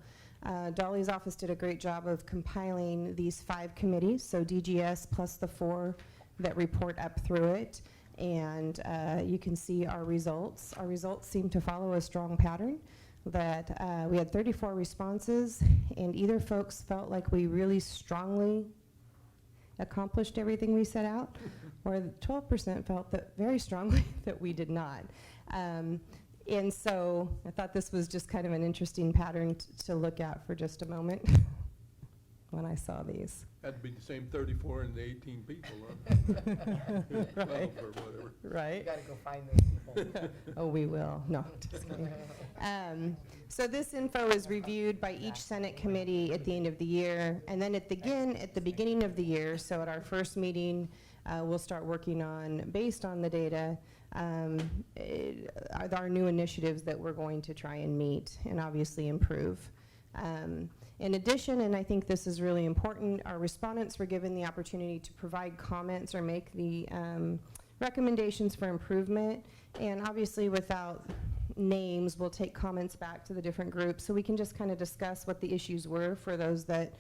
Dolly's office did a great job of compiling these 5 committees, so DGS plus the 4 that report up through it. And you can see our results. Our results seem to follow a strong pattern that we had 34 responses, and either folks felt like we really strongly accomplished everything we set out, or 12% felt that very strongly that we did not. And so I thought this was just kind of an interesting pattern to look at for just a moment when I saw these. That'd be the same 34 and the 18 people, huh? Right. 12 or whatever. Right. You gotta go find those people. Oh, we will. No, just kidding. So this info is reviewed by each Senate committee at the end of the year, and then at the beginning of the year, so at our first meeting, we'll start working on, based on the data, our new initiatives that we're going to try and meet and obviously improve. In addition, and I think this is really important, our respondents were given the opportunity to provide comments or make the recommendations for improvement. And obviously without names, we'll take comments back to the different groups so we can just kind of discuss what the issues were for those that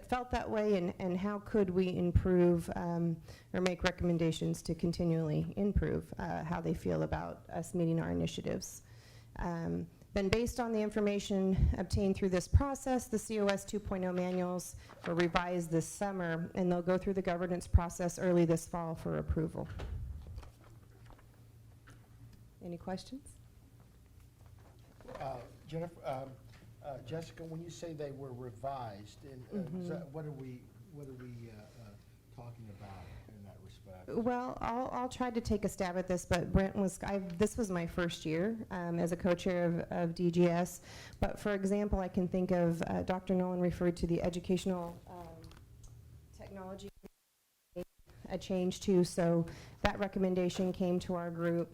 felt that way, and how could we improve or make recommendations to continually improve how they feel about us meeting our initiatives. Then based on the information obtained through this process, the COS 2.0 manuals were revised this summer, and they'll go through the governance process early this fall for approval. Any questions? Jennifer, Jessica, when you say they were revised, is that, what are we talking about in that respect? Well, I'll try to take a stab at this, but Brent this was my first year as a co-chair of DGS. But for example, I can think of Dr. Nolan referred to the educational technology a change to, so that recommendation came to our group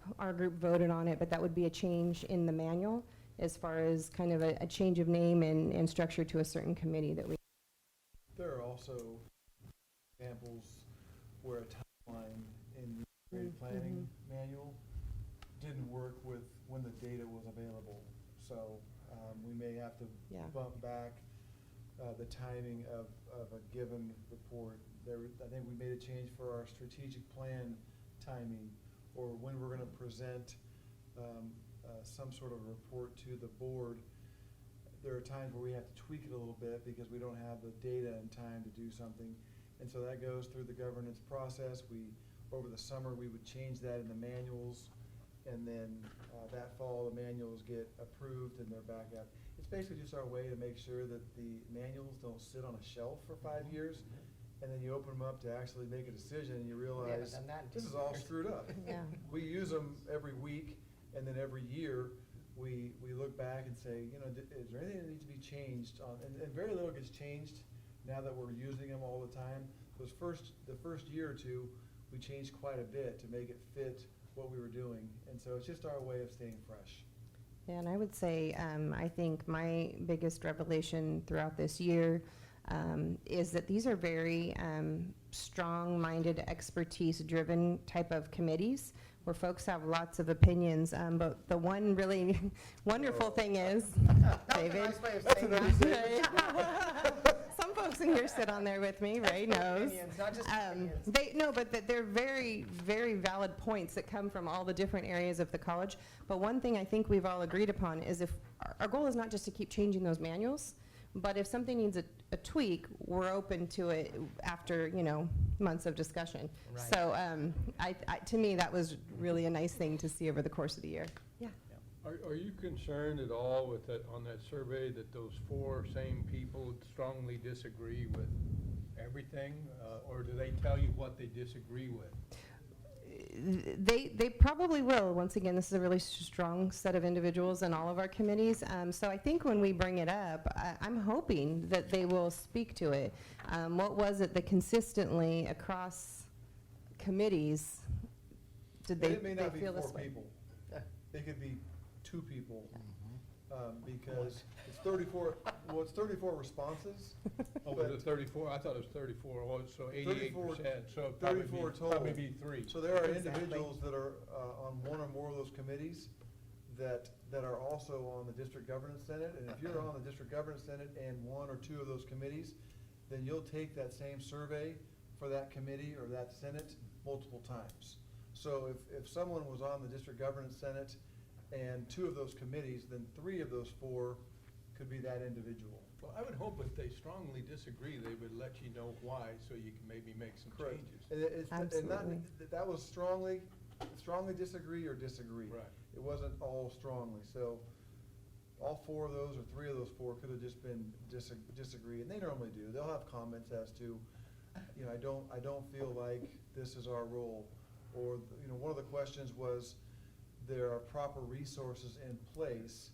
voted on it, but that would be a change in the manual as far as kind of a change of name and structure to a certain committee that we. There are also examples where a timeline in the integrated planning manual didn't work with when the data was available. So we may have to bump back the timing of a given report. I think we made a change for our strategic plan timing, or when we're going to present some sort of report to the board. There are times where we have to tweak it a little bit because we don't have the data and time to do something. And so that goes through the governance process. Over the summer, we would change that in the manuals, and then that fall, the manuals get approved and they're back up. It's basically just our way to make sure that the manuals don't sit on a shelf for 5 years, and then you open them up to actually make a decision and you realize this is all screwed up. Yeah. We use them every week, and then every year we look back and say, you know, is there anything that needs to be changed on? And very little gets changed now that we're using them all the time. The first year or two, we changed quite a bit to make it fit what we were doing, and so it's just our way of staying fresh. Yeah, and I would say I think my biggest revelation throughout this year is that these are very strong-minded, expertise-driven type of committees where folks have lots of opinions. But the one really wonderful thing is, David, some folks in here sit on there with me, Ray knows. Opinions, not just opinions. But they're very, very valid points that come from all the different areas of the college. But one thing I think we've all agreed upon is if our goal is not just to keep changing those manuals, but if something needs a tweak, we're open to it after, months of discussion. Right. So to me, that was really a nice thing to see over the course of the year. Yeah. Are you concerned at all with that, on that survey, that those 4 same people strongly disagree with everything? Or do they tell you what they disagree with? They probably will. Once again, this is a really strong set of individuals in all of our committees. So I think when we bring it up, I'm hoping that they will speak to it. What was it that consistently across committees did they It may not be feel this 4 way? people. It could be 2 people, because it's 34, well, it's 34 responses. Oh, but was it 34? I thought it was 34, so 88%, so it'd 34 total. probably be 3. So there are Exactly. individuals that are on one or more of those committees that are also on the District Governance Senate. And if you're on the District Governance Senate and 1 or 2 of those committees, then you'll take that same survey for that committee or that Senate multiple times. So if someone was on the District Governance Senate and 2 of those committees, then 3 of those 4 could be that individual. Well, I would hope if they strongly disagree, they would let you know why, so you can maybe make some Correct. changes. And that was strongly disagree or disagree. Right. It wasn't all strongly, so all 4 of those or 3 of those 4 could have just been disagree, and they normally do. They'll have comments as to, you know, I don't feel like this is our role. Or, you know, one of the questions was, there are proper resources in place.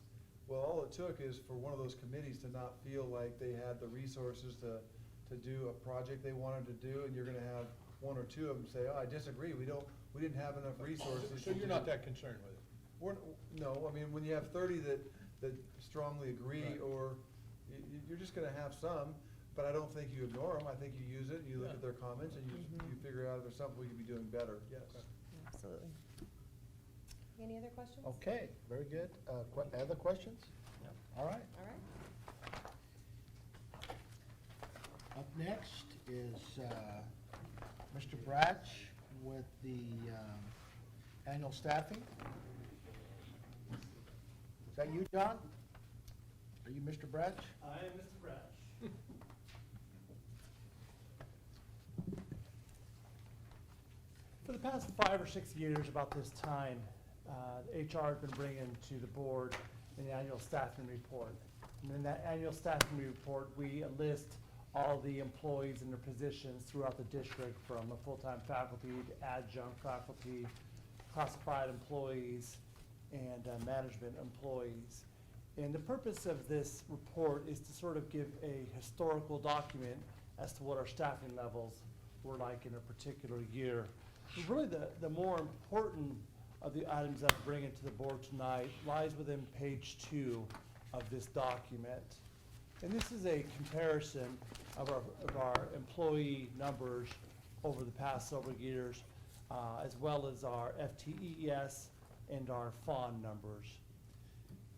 Well, all it took is for one of those committees to not feel like they had the resources to do a project they wanted to do, and you're gonna have 1 or 2 of them say, oh, I disagree, we didn't have enough resources. So to you're do-" not that concerned with it? No, I mean, when you have 30 that strongly agree, Right. or you're just gonna have some, but I don't think you ignore them. I think you use it, you look Yeah. at their comments, and you figure out if there's something we could be doing better, yes. Absolutely. Any other questions? Okay, very good. Other questions? All right. All right. Up next is Mr. Bratch with the annual staffing. Is that you, John? Are you Mr. Bratch? I am Mr. Brash. For the past 5 or 6 years, about this time, HR has been bringing to the board an annual staffing report. And in that annual staffing report, we list all the employees and their positions throughout the district, from a full-time faculty to adjunct faculty, classified employees, and management employees. And the purpose of this report is to sort of give a historical document as to what our staffing levels were like in a particular year. Really, the more important of the items that I'm bringing to the board tonight lies within page 2 of this document. And this is a comparison of our employee numbers over the past several years, as well as our FTES and our FON numbers.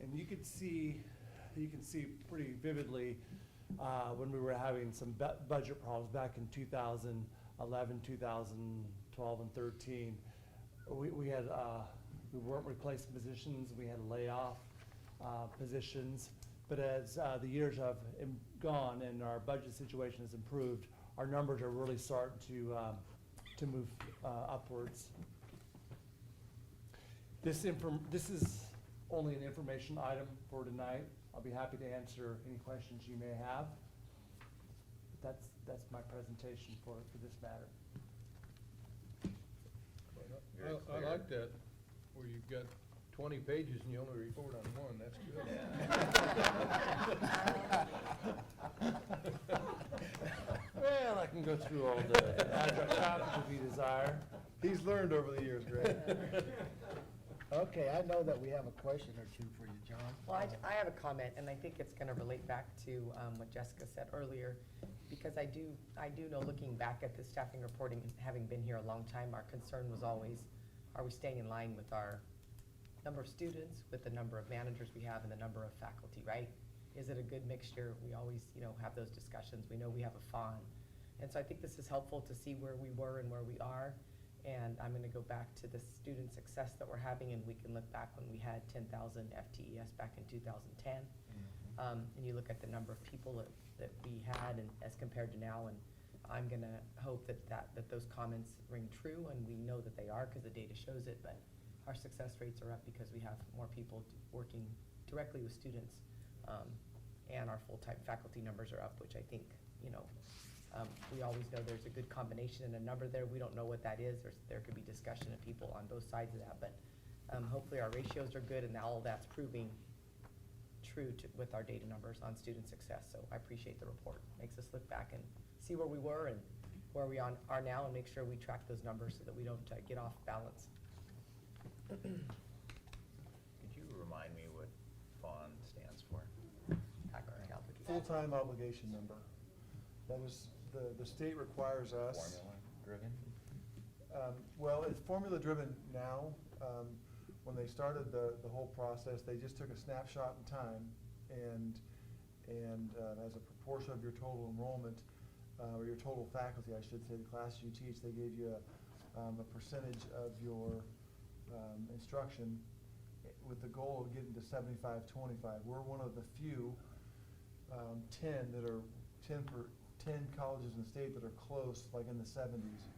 And you can see pretty vividly when we were having some budget problems back in 2011, 2012, and 13. We weren't replacing positions, we had to lay off positions. But as the years have gone and our budget situation has improved, our numbers are really starting to move upwards. This is only an information item for tonight. I'll be happy to answer any questions you may have. But that's my presentation for this matter. I like that, where you've got 20 pages and you only report on 1, that's good. Well, I can go through all the adjunct faculty if you desire. He's learned over the years, Greg. Okay, I know that we have a question or two for you, John. Well, I have a comment, and I think it's gonna relate back to what Jessica said earlier, because I do know, looking back at the staffing reporting, and having been here a long time, our concern was always, are we staying in line with our number of students, with the number of managers we have, and the number of faculty, right? Is it a good mixture? We always, have those discussions. We know we have a FON. And so I think this is helpful to see where we were and where we are. And I'm gonna go back to the student success that we're having, and we can look back when we had 10,000 FTES back in 2010. And you look at the number of people that we had and as compared to now, and I'm gonna hope that those comments ring true, and we know that they are, because the data shows it, but our success rates are up because we have more people working directly with students. And our full-time faculty numbers are up, which I think, We always know there's a good combination and a number there. We don't know what that is. There could be discussion of people on both sides of that, but hopefully our ratios are good and now all that's proving true with our data numbers on student success. So I appreciate the report. Makes us look back and see where we were and where we are now and make sure we track those numbers so that we don't get off balance. Could you remind me what FON stands for? Academic obligation. Full-time obligation number. That is, the state requires us. Formula driven? Well, it's formula driven now. When they started the whole process, they just took a snapshot in time and as a proportion of your total enrollment, or your total faculty, I should say, the classes you teach, they gave you a percentage of your instruction with the goal of getting to 75-25. We're one of the few 10 colleges in the state that are close, like in the 70s.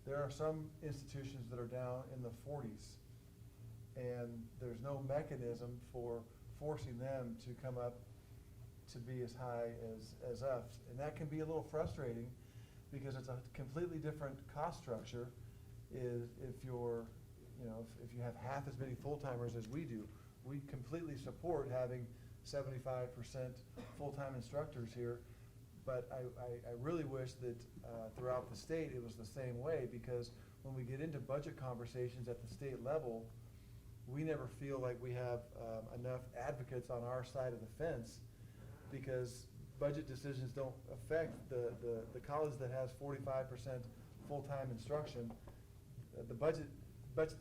There are some institutions that are down in the 40s, and there's no mechanism for forcing them to come up to be as high as us. And that can be a little frustrating because it's a completely different cost structure if you're, if you have half as many full-timers as we do. We completely support having 75% full-time instructors here, but I really wish that throughout the state it was the same way, because when we get into budget conversations at the state level, we never feel like we have enough advocates on our side of the fence, because budget decisions don't affect the college that has 45% full-time instruction. The budget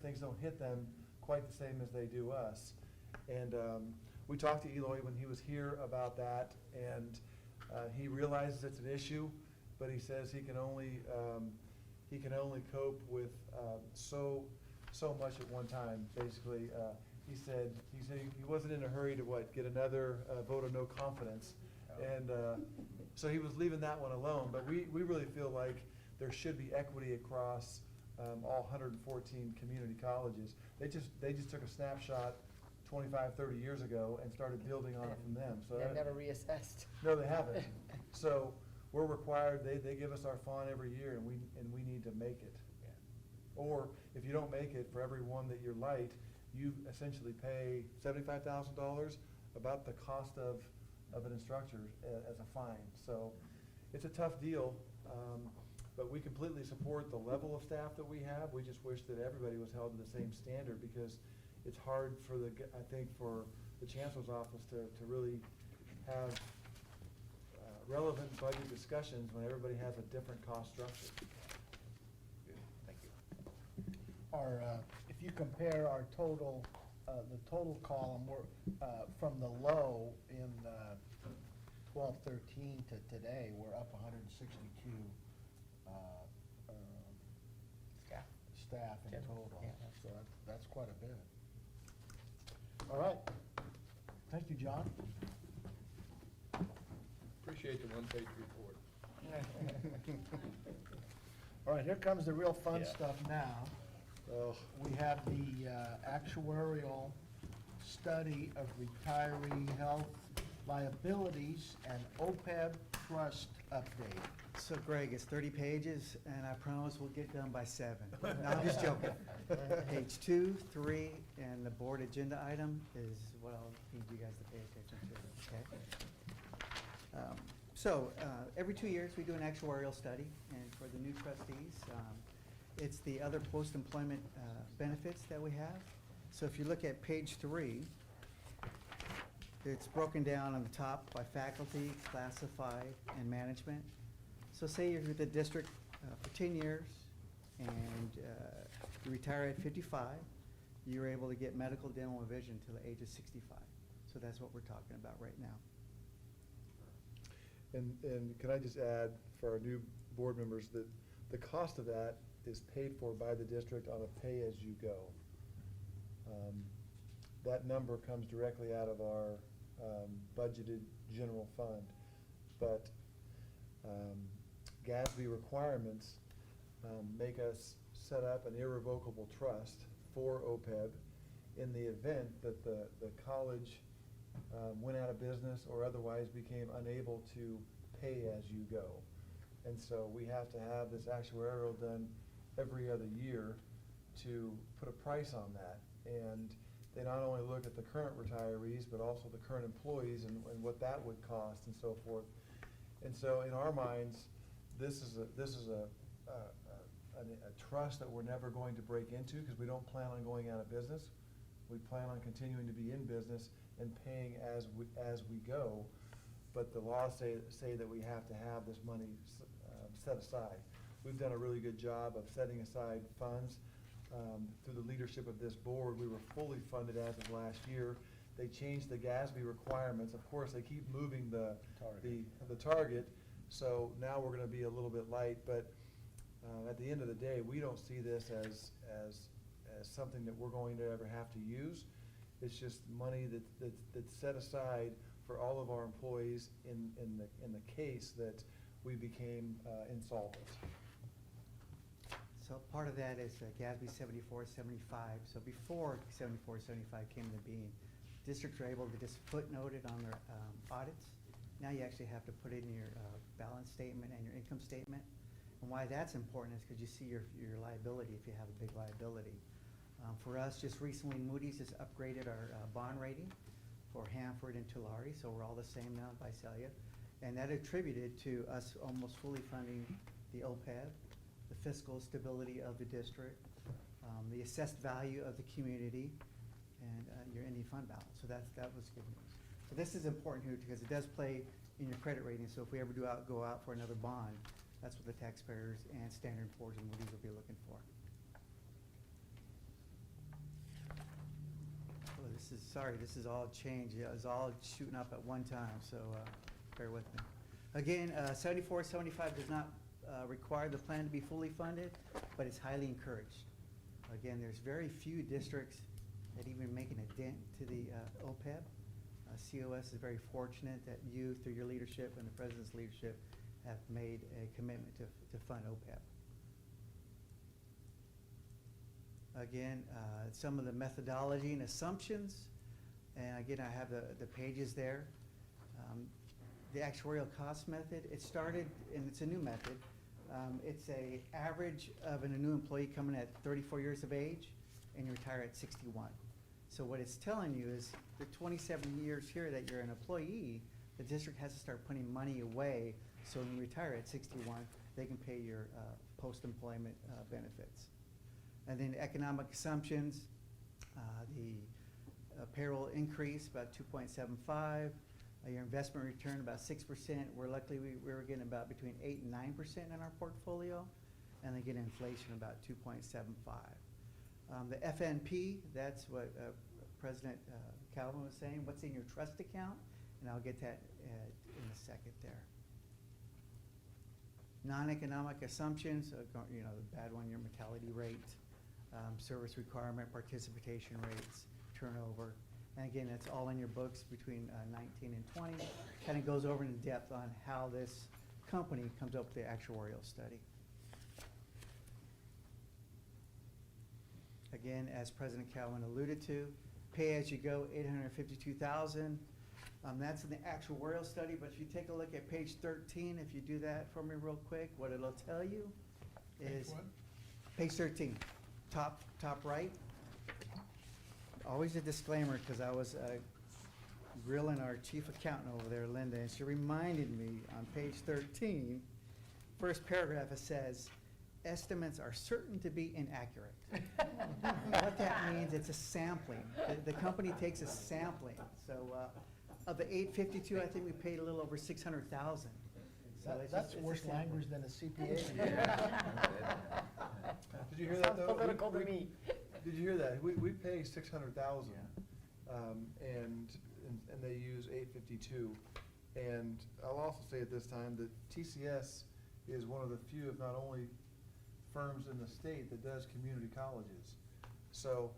things don't hit them quite the same as they do us. And we talked to Eloy when he was here about that, and he realizes it's an issue, but he says he can only cope with so much at one time. Basically, he said he wasn't in a hurry to get another vote of no confidence, and so he was leaving that one alone. But we really feel like there should be equity across all 114 community colleges. They just took a snapshot 25, 30 years ago and started building on it from them. So They've never reassessed. No, they haven't. So we're required, they give us our fawn every year, and we need to make it. Or if you don't make it, for every one that you're light, you essentially pay $75,000, about the cost of an instructor as a fine. So it's a tough deal, but we completely support the level of staff that we have. We just wish that everybody was held to the same standard, because it's hard for for the chancellor's office to really have relevant budget discussions when everybody has a different cost structure. Thank you. If you compare our total, the total column, we're, from the low in 12-13 to today, we're up 162 staff in total. Yeah. So that's quite a bit. All right. Thank you, John. Appreciate the one-page report. All right, here comes the real fun Yeah. stuff now. We have the actuarial study of retiree health liabilities and OPEB trust update. So Greg, it's 30 pages, and I promise we'll get done by 7. No, I'm just joking. Page 2, 3, and the board agenda item is what I'll need you guys to pay attention to, okay? Every 2 years, we do an actuarial study, and for the new trustees, it's the other post-employment benefits that we have. So if you look at page 3, it's broken down on the top by faculty, classified, and management. So say you're with the district for 10 years, and you retire at 55, you're able to get medical, dental, and vision till the age of 65. So that's what we're talking about right now. And can I just add for our new board members that the cost of that is paid for by the district on a pay-as-you-go. That number comes directly out of our budgeted general fund, but GASB requirements make us set up an irrevocable trust for OPEB in the event that the college went out of business or otherwise became unable to pay as you go. And so we have to have this actuarial done every other year to put a price on that. And they not only look at the current retirees, but also the current employees and what that would cost and so forth. And so in our minds, this is a trust that we're never going to break into, because we don't plan on going out of business. We plan on continuing to be in business and paying as we go. But the laws say that we have to have this money set aside. We've done a really good job of setting aside funds. Through the leadership of this board, we were fully funded as of last year. They changed the GASB requirements. Of course, they keep moving the target, so now we're gonna be a little bit light, but at the end of the day, we don't see this as something that we're going to ever have to use. It's just money that's set aside for all of our employees in the case that we became insolvent. So part of that is GASB 7475. So before 7475 came into being, districts were able to just footnote it on their audits. Now you actually have to put it in your balance statement and your income statement. And why that's important is because you see your liability if you have a big liability. For us, just recently, Moody's has upgraded our bond rating for Hanford and Tulare, so we're all the same now in Visalia. And that attributed to us almost fully funding the OPEB, the fiscal stability of the district, the assessed value of the community, and your ending fund balance. So that was good news. So this is important here because it does play in your credit rating. So if we ever go out for another bond, that's what the taxpayers and Standard & Poor's and Moody's will be looking for. Oh, this is all change. Yeah, it's all shooting up at one time, so bear with me. Again, 7475 does not require the plan to be fully funded, but it's highly encouraged. Again, there's very few districts that even making a dent to the OPEB. COS is very fortunate that you, through your leadership and the President's leadership, have made a commitment to fund OPEB. Again, some of the methodology and assumptions, and again, I have the pages there. The actuarial cost method, it started, and it's a new method. It's a average of a new employee coming at 34 years of age, and you retire at 61. So what it's telling you is the 27 years here that you're an employee, the district has to start putting money away, so when you retire at 61, they can pay your post-employment benefits. And then economic assumptions, the payroll increase about 2.75, your investment return about 6%. We're luckily we were getting about between 8 and 9% in our portfolio, and again inflation about 2.75. The FNP, that's what President Calvin was saying. What's in your trust account? And I'll get that in a second there. Non-economic assumptions, the bad one, your mortality rate, service requirement, participation rates, turnover. And again, that's all in your books between 19 and 20. Kind of goes over in depth on how this company comes up with the actuarial study. Again, as President Calvin alluded to, pay as you go, $852,000. That's in the actuarial study, but if you take a look at page 13, if you do that for me real quick, what it'll tell you is page 13, top right. Always a disclaimer, because I was grilling our chief accountant over there, Linda, and she reminded me on page 13, first paragraph, it says, estimates are certain to be inaccurate. What that means, it's a sampling. The company takes a sampling. So of the 852, I think we paid a little over 600,000. So That's worse language than a CPA. Did you hear that though? Sounds political to me. Did you hear that? We pay 600,000, and they use 852. And I'll also say at this time that TCS is one of the few, if not only, firms in the state that does community colleges. So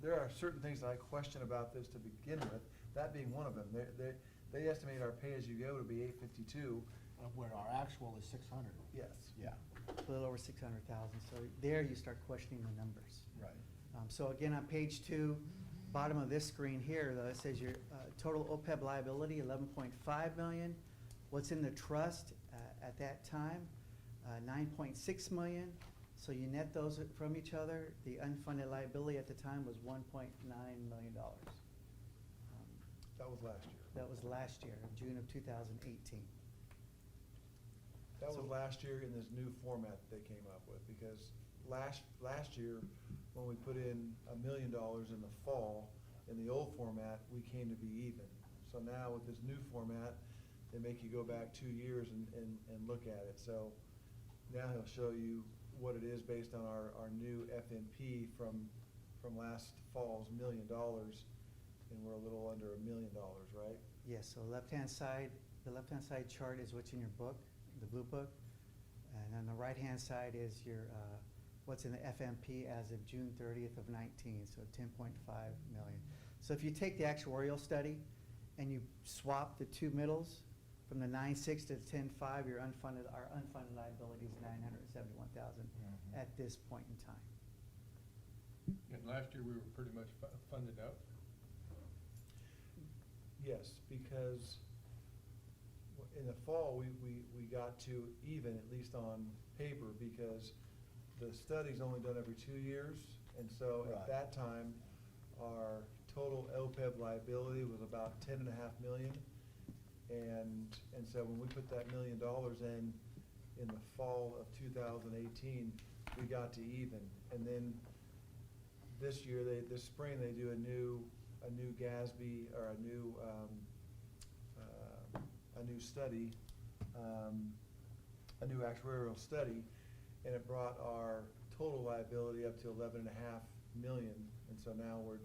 there are certain things that I question about this to begin with, that being one of them. They estimate our pay-as-you-go to be 852. Where our actual is 600. Yes. Yeah. A little over 600,000. So there you start questioning the numbers. Right. So again, on page 2, bottom of this screen here, though, it says your total OPEB liability, $11.5 million. What's in the trust, At that time, 9.6 million. So you net those from each other, the unfunded liability at the time was $1.9 million. That was last year. That was last year, June of 2018. That was last year in this new format that they came up with, because last year, when we put in $1 million in the fall, in the old format, we came to be even. So now with this new format, they make you go back 2 years and look at it. So now he'll show you what it is based on our new FNP from last fall's $1 million, and we're a little under $1 million, right? Yes, so left-hand side, the left-hand side chart is what's in your book, the blue book. And on the right-hand side is your, what's in the FMP as of June 30th of 19, so 10.5 million. So if you take the actuarial study and you swap the two middles from the 9.6 to the 10.5, our unfunded liability is 971,000 at this point in time. And last year, we were pretty much funded up. Yes, because in the fall, we got to even, at least on paper, because the study's only done every 2 years. And so at that time, our total OPEB liability was about 10.5 million. And so when we put that $1 million in the fall of 2018, we got to even. And then this year, this spring, they do a new GASB, or a new study, a new actuarial study, and it brought our total liability up to 11.5 million. And so now we're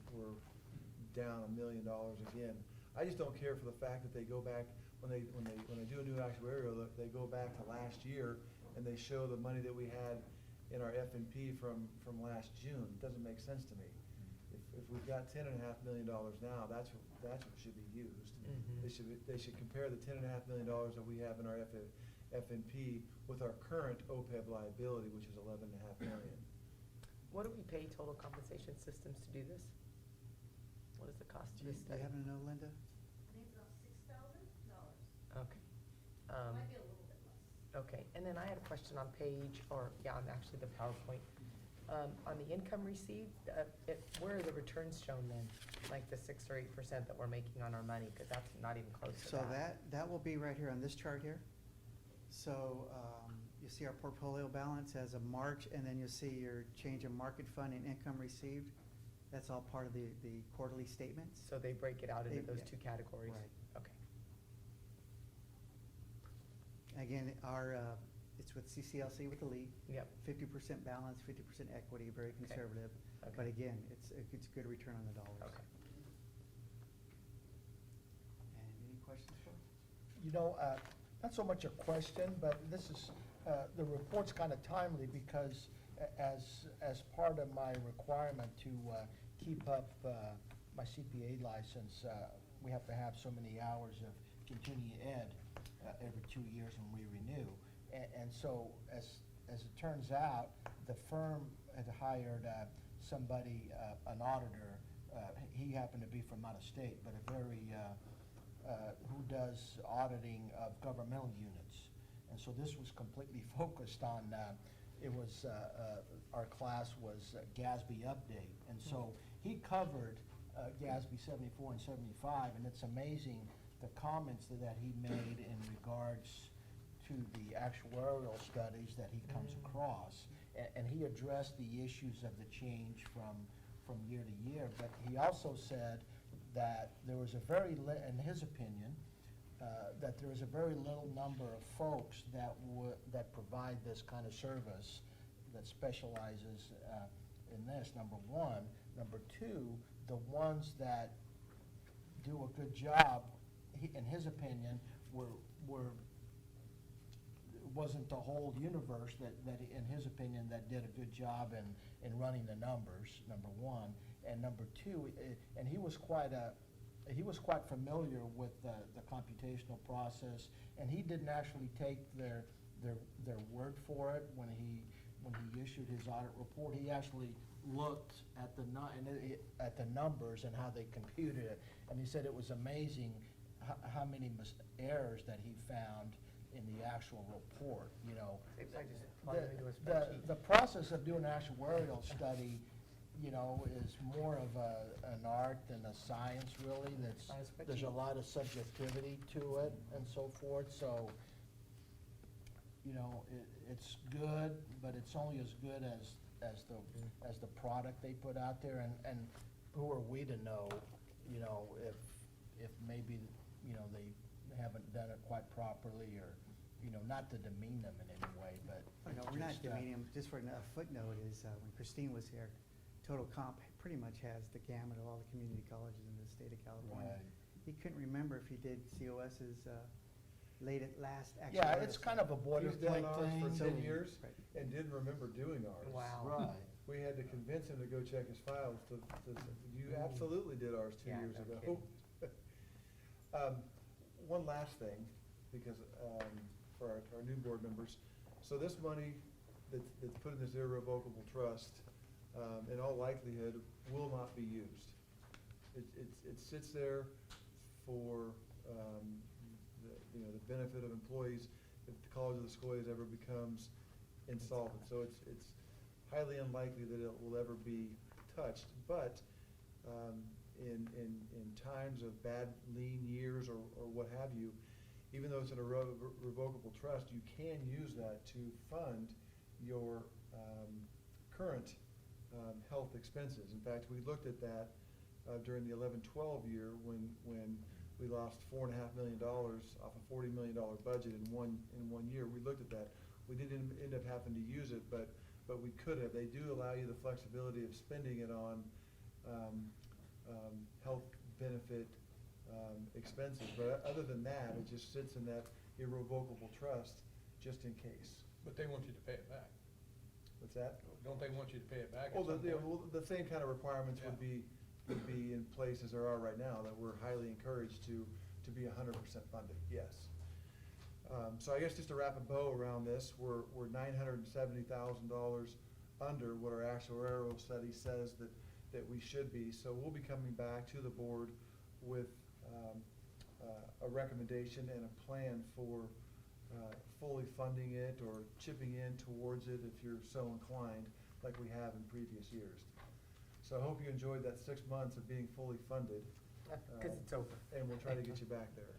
down $1 million again. I just don't care for the fact that they go back, when they do a new actuarial, they go back to last year and they show the money that we had in our FNP from last June. It doesn't make sense to me. If we've got $10.5 million now, that's what should be used. They should compare the $10.5 million that we have in our FNP with our current OPEB liability, which is 11.5 million. What do we pay Total Compensation Systems to do this? What is the cost of this Do study? you happen to know, Linda? I think it's about $6,000. Okay. Might be a little bit less. Okay, and then I had a question on page, or, yeah, on actually the PowerPoint. On the income received, where are the returns shown then? Like the 6 or 8% that we're making on our money, because that's not even close to So that. that will be right here on this chart here. So you see our portfolio balance as of March, and then you'll see your change in market fund and income received. That's all part of the quarterly statements. So they break it out into those Yeah. two categories? Right. Okay. Again, it's with CCLC with the lead. Yep. 50% balance, 50% equity, very conservative. Okay. But again, it's a good return on the dollars. Okay. And any questions for us? You know, not so much a question, but this is, the report's kind of timely because as part of my requirement to keep up my CPA license, we have to have so many hours of continuing ed every 2 years when we renew. And so, as it turns out, the firm had hired somebody, an auditor. He happened to be from out of state, but a very, who does auditing of governmental units. And so this was completely focused on, it was, our class was GASB update. And so he covered GASB 74 and 75, and it's amazing the comments that he made in regards to the actuarial studies that he comes across. And he addressed the issues of the change from year to year, but he also said that there was a very, in his opinion, that there is a very little number of folks that provide this kind of service, that specializes in this, number one. Number two, the ones that do a good job, in his opinion, wasn't the whole universe that in his opinion, that did a good job in running the numbers, number one. And number two, and he was quite familiar with the computational process, and he didn't actually take their word for it when he issued his audit report. He actually looked at the numbers and how they computed it, and he said it was amazing how many errors that he found in the actual report, you know. If I just plug it into a The spreadsheet. the process of doing an actuarial study, you know, is more of an art than a science, really. On a There's a spreadsheet. lot of subjectivity to it and so forth, so, you know, it's good, but it's only as good as the product they put out there, and who are we to know, you know, if maybe, you know, they haven't done it quite properly, or, you know, not to demean them in any way, but. Oh, no, we're not just, demeaning them. Just for a footnote is, when Christine was here, Total Comp pretty much has the gamut of all the community colleges in the state of California. Right. He couldn't remember if he did COS's last actual. Yeah, it's kind of a He's done boilerplate ours thing. for 10 years Right. and didn't remember doing ours. Wow. Right. We had to convince him to go check his files you absolutely did ours 2 Yeah, years no ago. kidding. One last thing, because, for our new board members, so this money that's put in this irrevocable trust, in all likelihood, will not be used. It sits there for, you know, the benefit of employees if the College of the Sequoias ever becomes insolvent. So it's highly unlikely that it will ever be touched, but in times of bad lean years or what have you, even though it's an irrevocable trust, you can use that to fund your current health expenses. In fact, we looked at that during the 11-12 year when we lost $4.5 million off a $40 million budget in one year. We looked at that. We didn't end up having to use it, but we could have. They do allow you the flexibility of spending it on health benefit expenses. But other than that, it just sits in that irrevocable trust just in case. But they want you to pay it back. What's that? Don't they want you to pay it back at Well, some point? the same kind of requirements would Yeah. be in place as there are right now, that we're highly encouraged to be 100% funded, yes. So I guess just to wrap a bow around this, we're $970,000 under what our actuarial study says that we should be. So we'll be coming back to the board with a recommendation and a plan for fully funding it or chipping in towards it if you're so inclined, like we have in previous years. So I hope you enjoyed that 6 months of being fully funded. Because it's over. And we'll try to get you back there.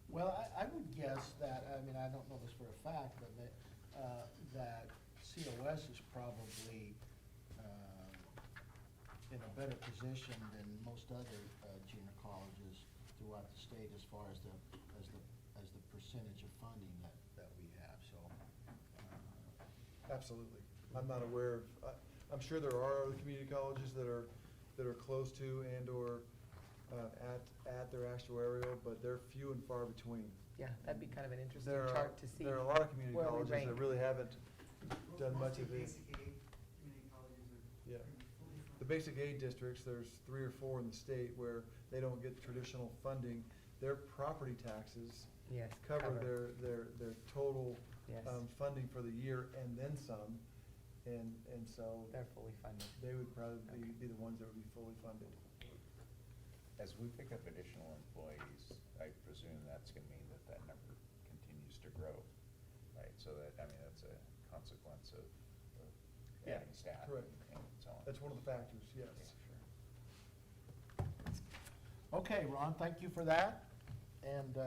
Well, I would guess that, I mean, I don't know this for a fact, but that COS is probably in a better position than most other junior colleges throughout the state as far as the percentage of funding that we have, so. Absolutely. I'm not aware of, I'm sure there are other community colleges that are close to and/or at their actuarial, but they're few and far between. Yeah, that'd be kind of an interesting There are, chart to see. there are a lot of community where we colleges that rank. really haven't done much of this. Yeah. The basic aid districts, there's 3 or 4 in the state where they don't get traditional funding. Their property taxes Yes, cover their total Yes. funding for the year and then some. And so They're fully funded. they would probably be the ones that would be fully funded. As we pick up additional employees, I presume that's gonna mean that number continues to grow, right? So that, I mean, that's a consequence of Yeah, adding staff correct. and so on. That's one of the factors, yes. Yeah, sure. Okay, Ron, thank you for that, and,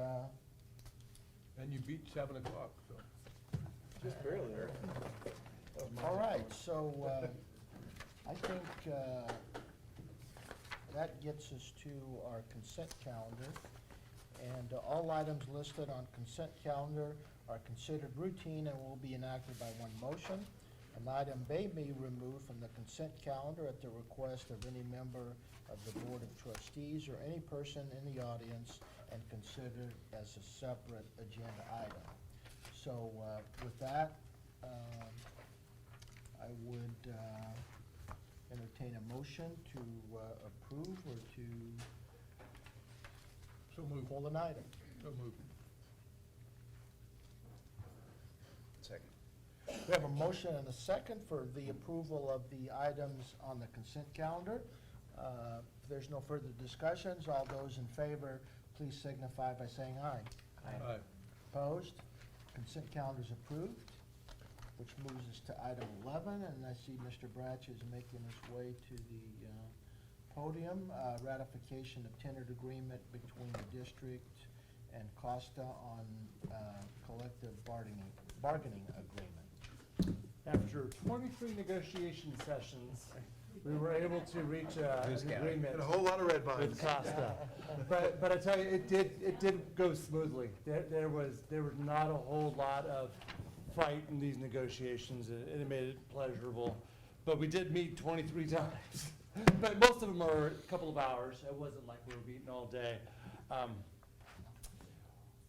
And you beat 7 o'clock, so. Just barely, Eric. all right, so, I think, that gets us to our consent calendar. And all items listed on consent calendar are considered routine and will be enacted by one motion. An item may be removed from the consent calendar at the request of any member of the Board of Trustees or any person in the audience and considered as a separate agenda item. So with that, I would entertain a motion to approve or to So move. pull an item. So move. Second. We have a motion and a second for the approval of the items on the consent calendar. If there's no further discussions, all those in favor, please signify by saying aye. Aye. Opposed? Consent calendar's approved, which moves us to item 11, and I see Mr. Bratch is making his way to the podium. Ratification of tendered agreement between the district and Costa on collective bargaining agreement. After 23 negotiation sessions, we were able to reach an agreement. And a whole lot of red vines. With Costa. But I tell you, it did go smoothly. There was not a whole lot of fight in these negotiations, and it made it pleasurable. But we did meet 23 times. But most of them are a couple of hours. It wasn't like we were meeting all day.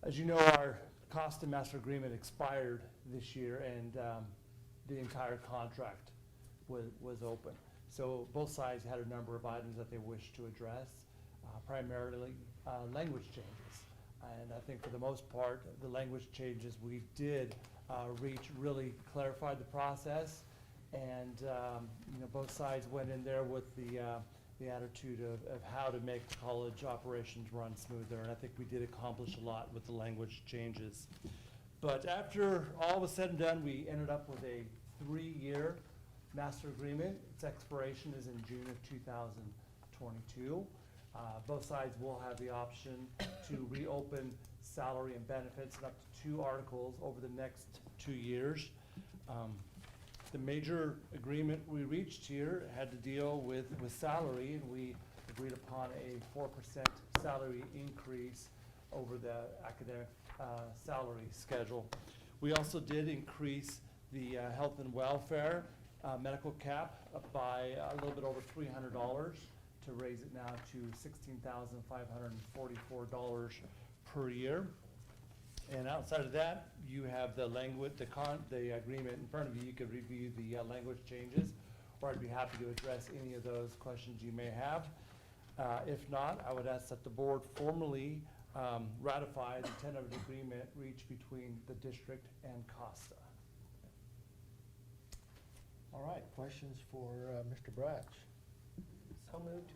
As you know, our Costa Master Agreement expired this year, and the entire contract was open. So both sides had a number of items that they wished to address, primarily language changes. And I think for the most part, the language changes we did reach really clarified the process. And both sides went in there with the attitude of how to make college operations run smoother. And I think we did accomplish a lot with the language changes. But after all was said and done, we ended up with a 3-year master agreement. Its expiration is in June of 2022. Both sides will have the option to reopen salary and benefits in up to 2 articles over the next 2 years. The major agreement we reached here had to deal with salary, and we agreed upon a 4% salary increase over the academic salary schedule. We also did increase the health and welfare medical cap up by a little bit over $300 to raise it now to $16,544 per year. And outside of that, you have the language, the agreement in front of you. You could review the language changes, or I'd be happy to address any of those questions you may have. If not, I would ask that the board formally ratify the tentative agreement reached between the district and Costa. All right, questions for Mr. Bratch? So moved.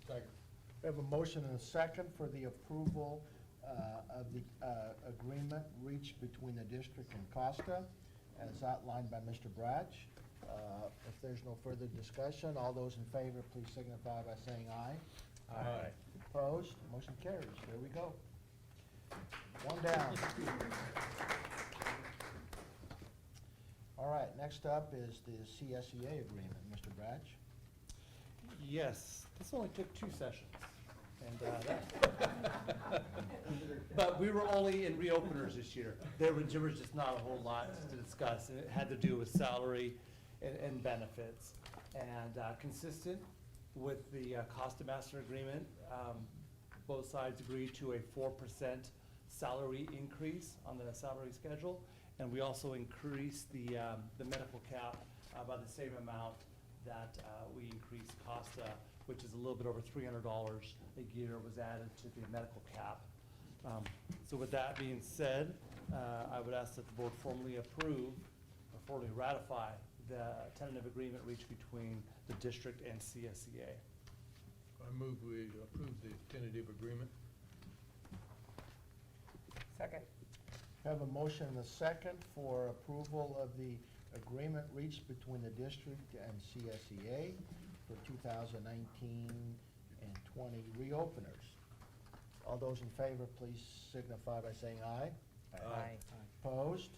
Second. We have a motion and a second for the approval of the agreement reached between the district and Costa, as outlined by Mr. Bratch. If there's no further discussion, all those in favor, please signify by saying aye. Aye. Opposed? Motion carries. There we go. One down. All right, next up is the CSEA agreement, Mr. Bratch. Yes, this only took 2 sessions. And but we were only in reopeners this year. There was just not a whole lot to discuss, and it had to do with salary and benefits. And consistent with the Costa Master Agreement, both sides agreed to a 4% salary increase on the salary schedule, and we also increased the medical cap by the same amount that we increased Costa, which is a little bit over $300 a year was added to the medical cap. So with that being said, I would ask that the board formally approve or formally ratify the tentative agreement reached between the district and CSEA. I move we approve the tentative agreement. Second. We have a motion and a second for approval of the agreement reached between the district and CSEA for 2019 and 20 reopeners. All those in favor, please signify by saying aye. Aye. Opposed?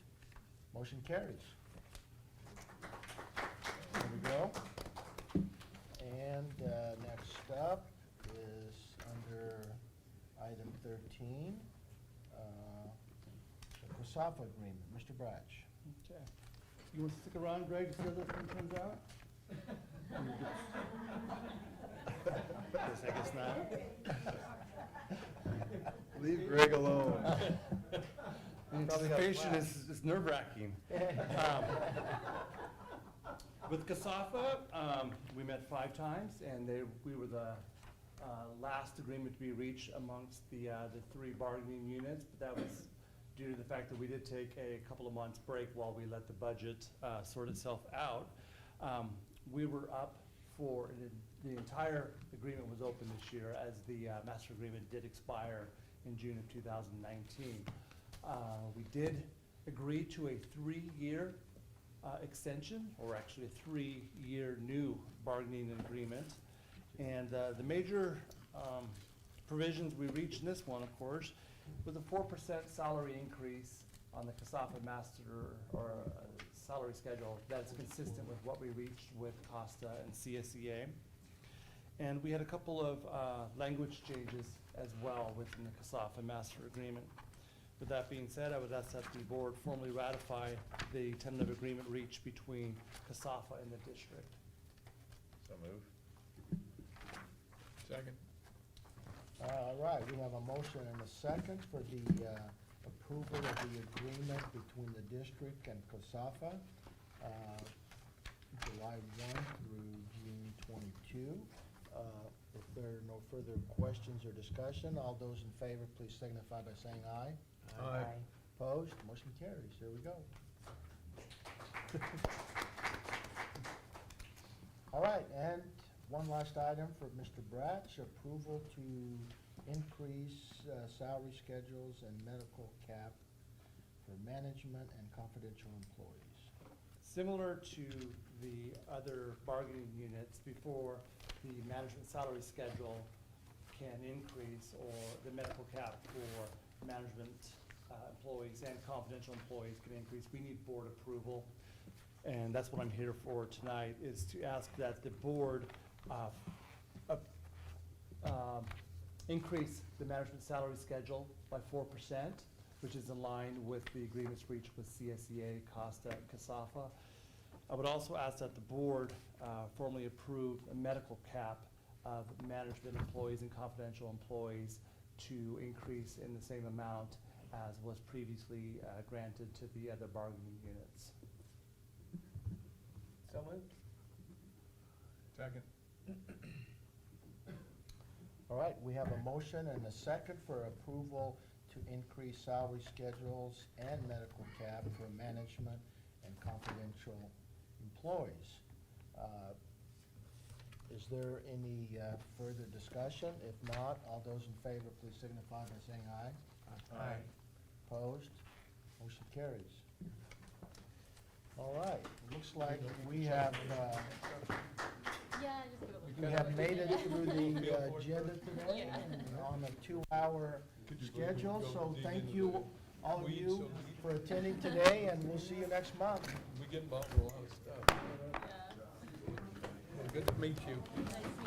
Motion carries. There we go. And next up is under item 13, the COSAFA agreement. Mr. Bratch. Okay. You want to stick around, Greg, until this one comes out? I guess not. Leave Greg alone. The anticipation is nerve-wracking. With COSAFA, we met 5 times, and we were the last agreement to be reached amongst the 3 bargaining units, but that was due to the fact that we did take a couple of months break while we let the budget sort itself out. We were up for, the entire agreement was open this year, as the master agreement did expire in June of 2019. We did agree to a 3-year extension, or actually a 3-year new bargaining agreement. And the major provisions we reached in this one, of course, was a 4% salary increase on the CASAFA master or salary schedule that's consistent with what we reached with COSTA and CSEA. And we had a couple of language changes as well within the CASAFA master agreement. With that being said, I would ask that the board formally ratify the tentative agreement reached between CASAFA and the district. So move. Second. All right, we have a motion and a second for the approval of the agreement between the district and CASAFA, July 1 through June 22. If there are no further questions or discussion, all those in favor, please signify by saying aye. Aye. Opposed? Motion carries. There we go. All right, and one last item for Mr. Bratch, approval to increase salary schedules and medical cap for management and confidential employees. Similar to the other bargaining units, before the management salary schedule can increase, or the medical cap for management employees and confidential employees can increase, we need board approval. And that's what I'm here for tonight, is to ask that the board increase the management salary schedule by 4%, which is in line with the agreements reached with CSEA, COSTA, and CASAFA. I would also ask that the board formally approve a medical cap of management employees and confidential employees to increase in the same amount as was previously granted to the other bargaining units. So moved. Second. All right, we have a motion and a second for approval to increase salary schedules and medical cap for management and confidential employees. Is there any further discussion? If not, all those in favor, please signify by saying aye. Aye. Opposed? Motion carries. All right, looks like we have, Yeah, just give it a we have made it through the agenda today on a 2-hour schedule, so thank you, all of you, for attending today, and we'll see you next month. We get involved with a lot of stuff. Yeah. Good to meet you. Nice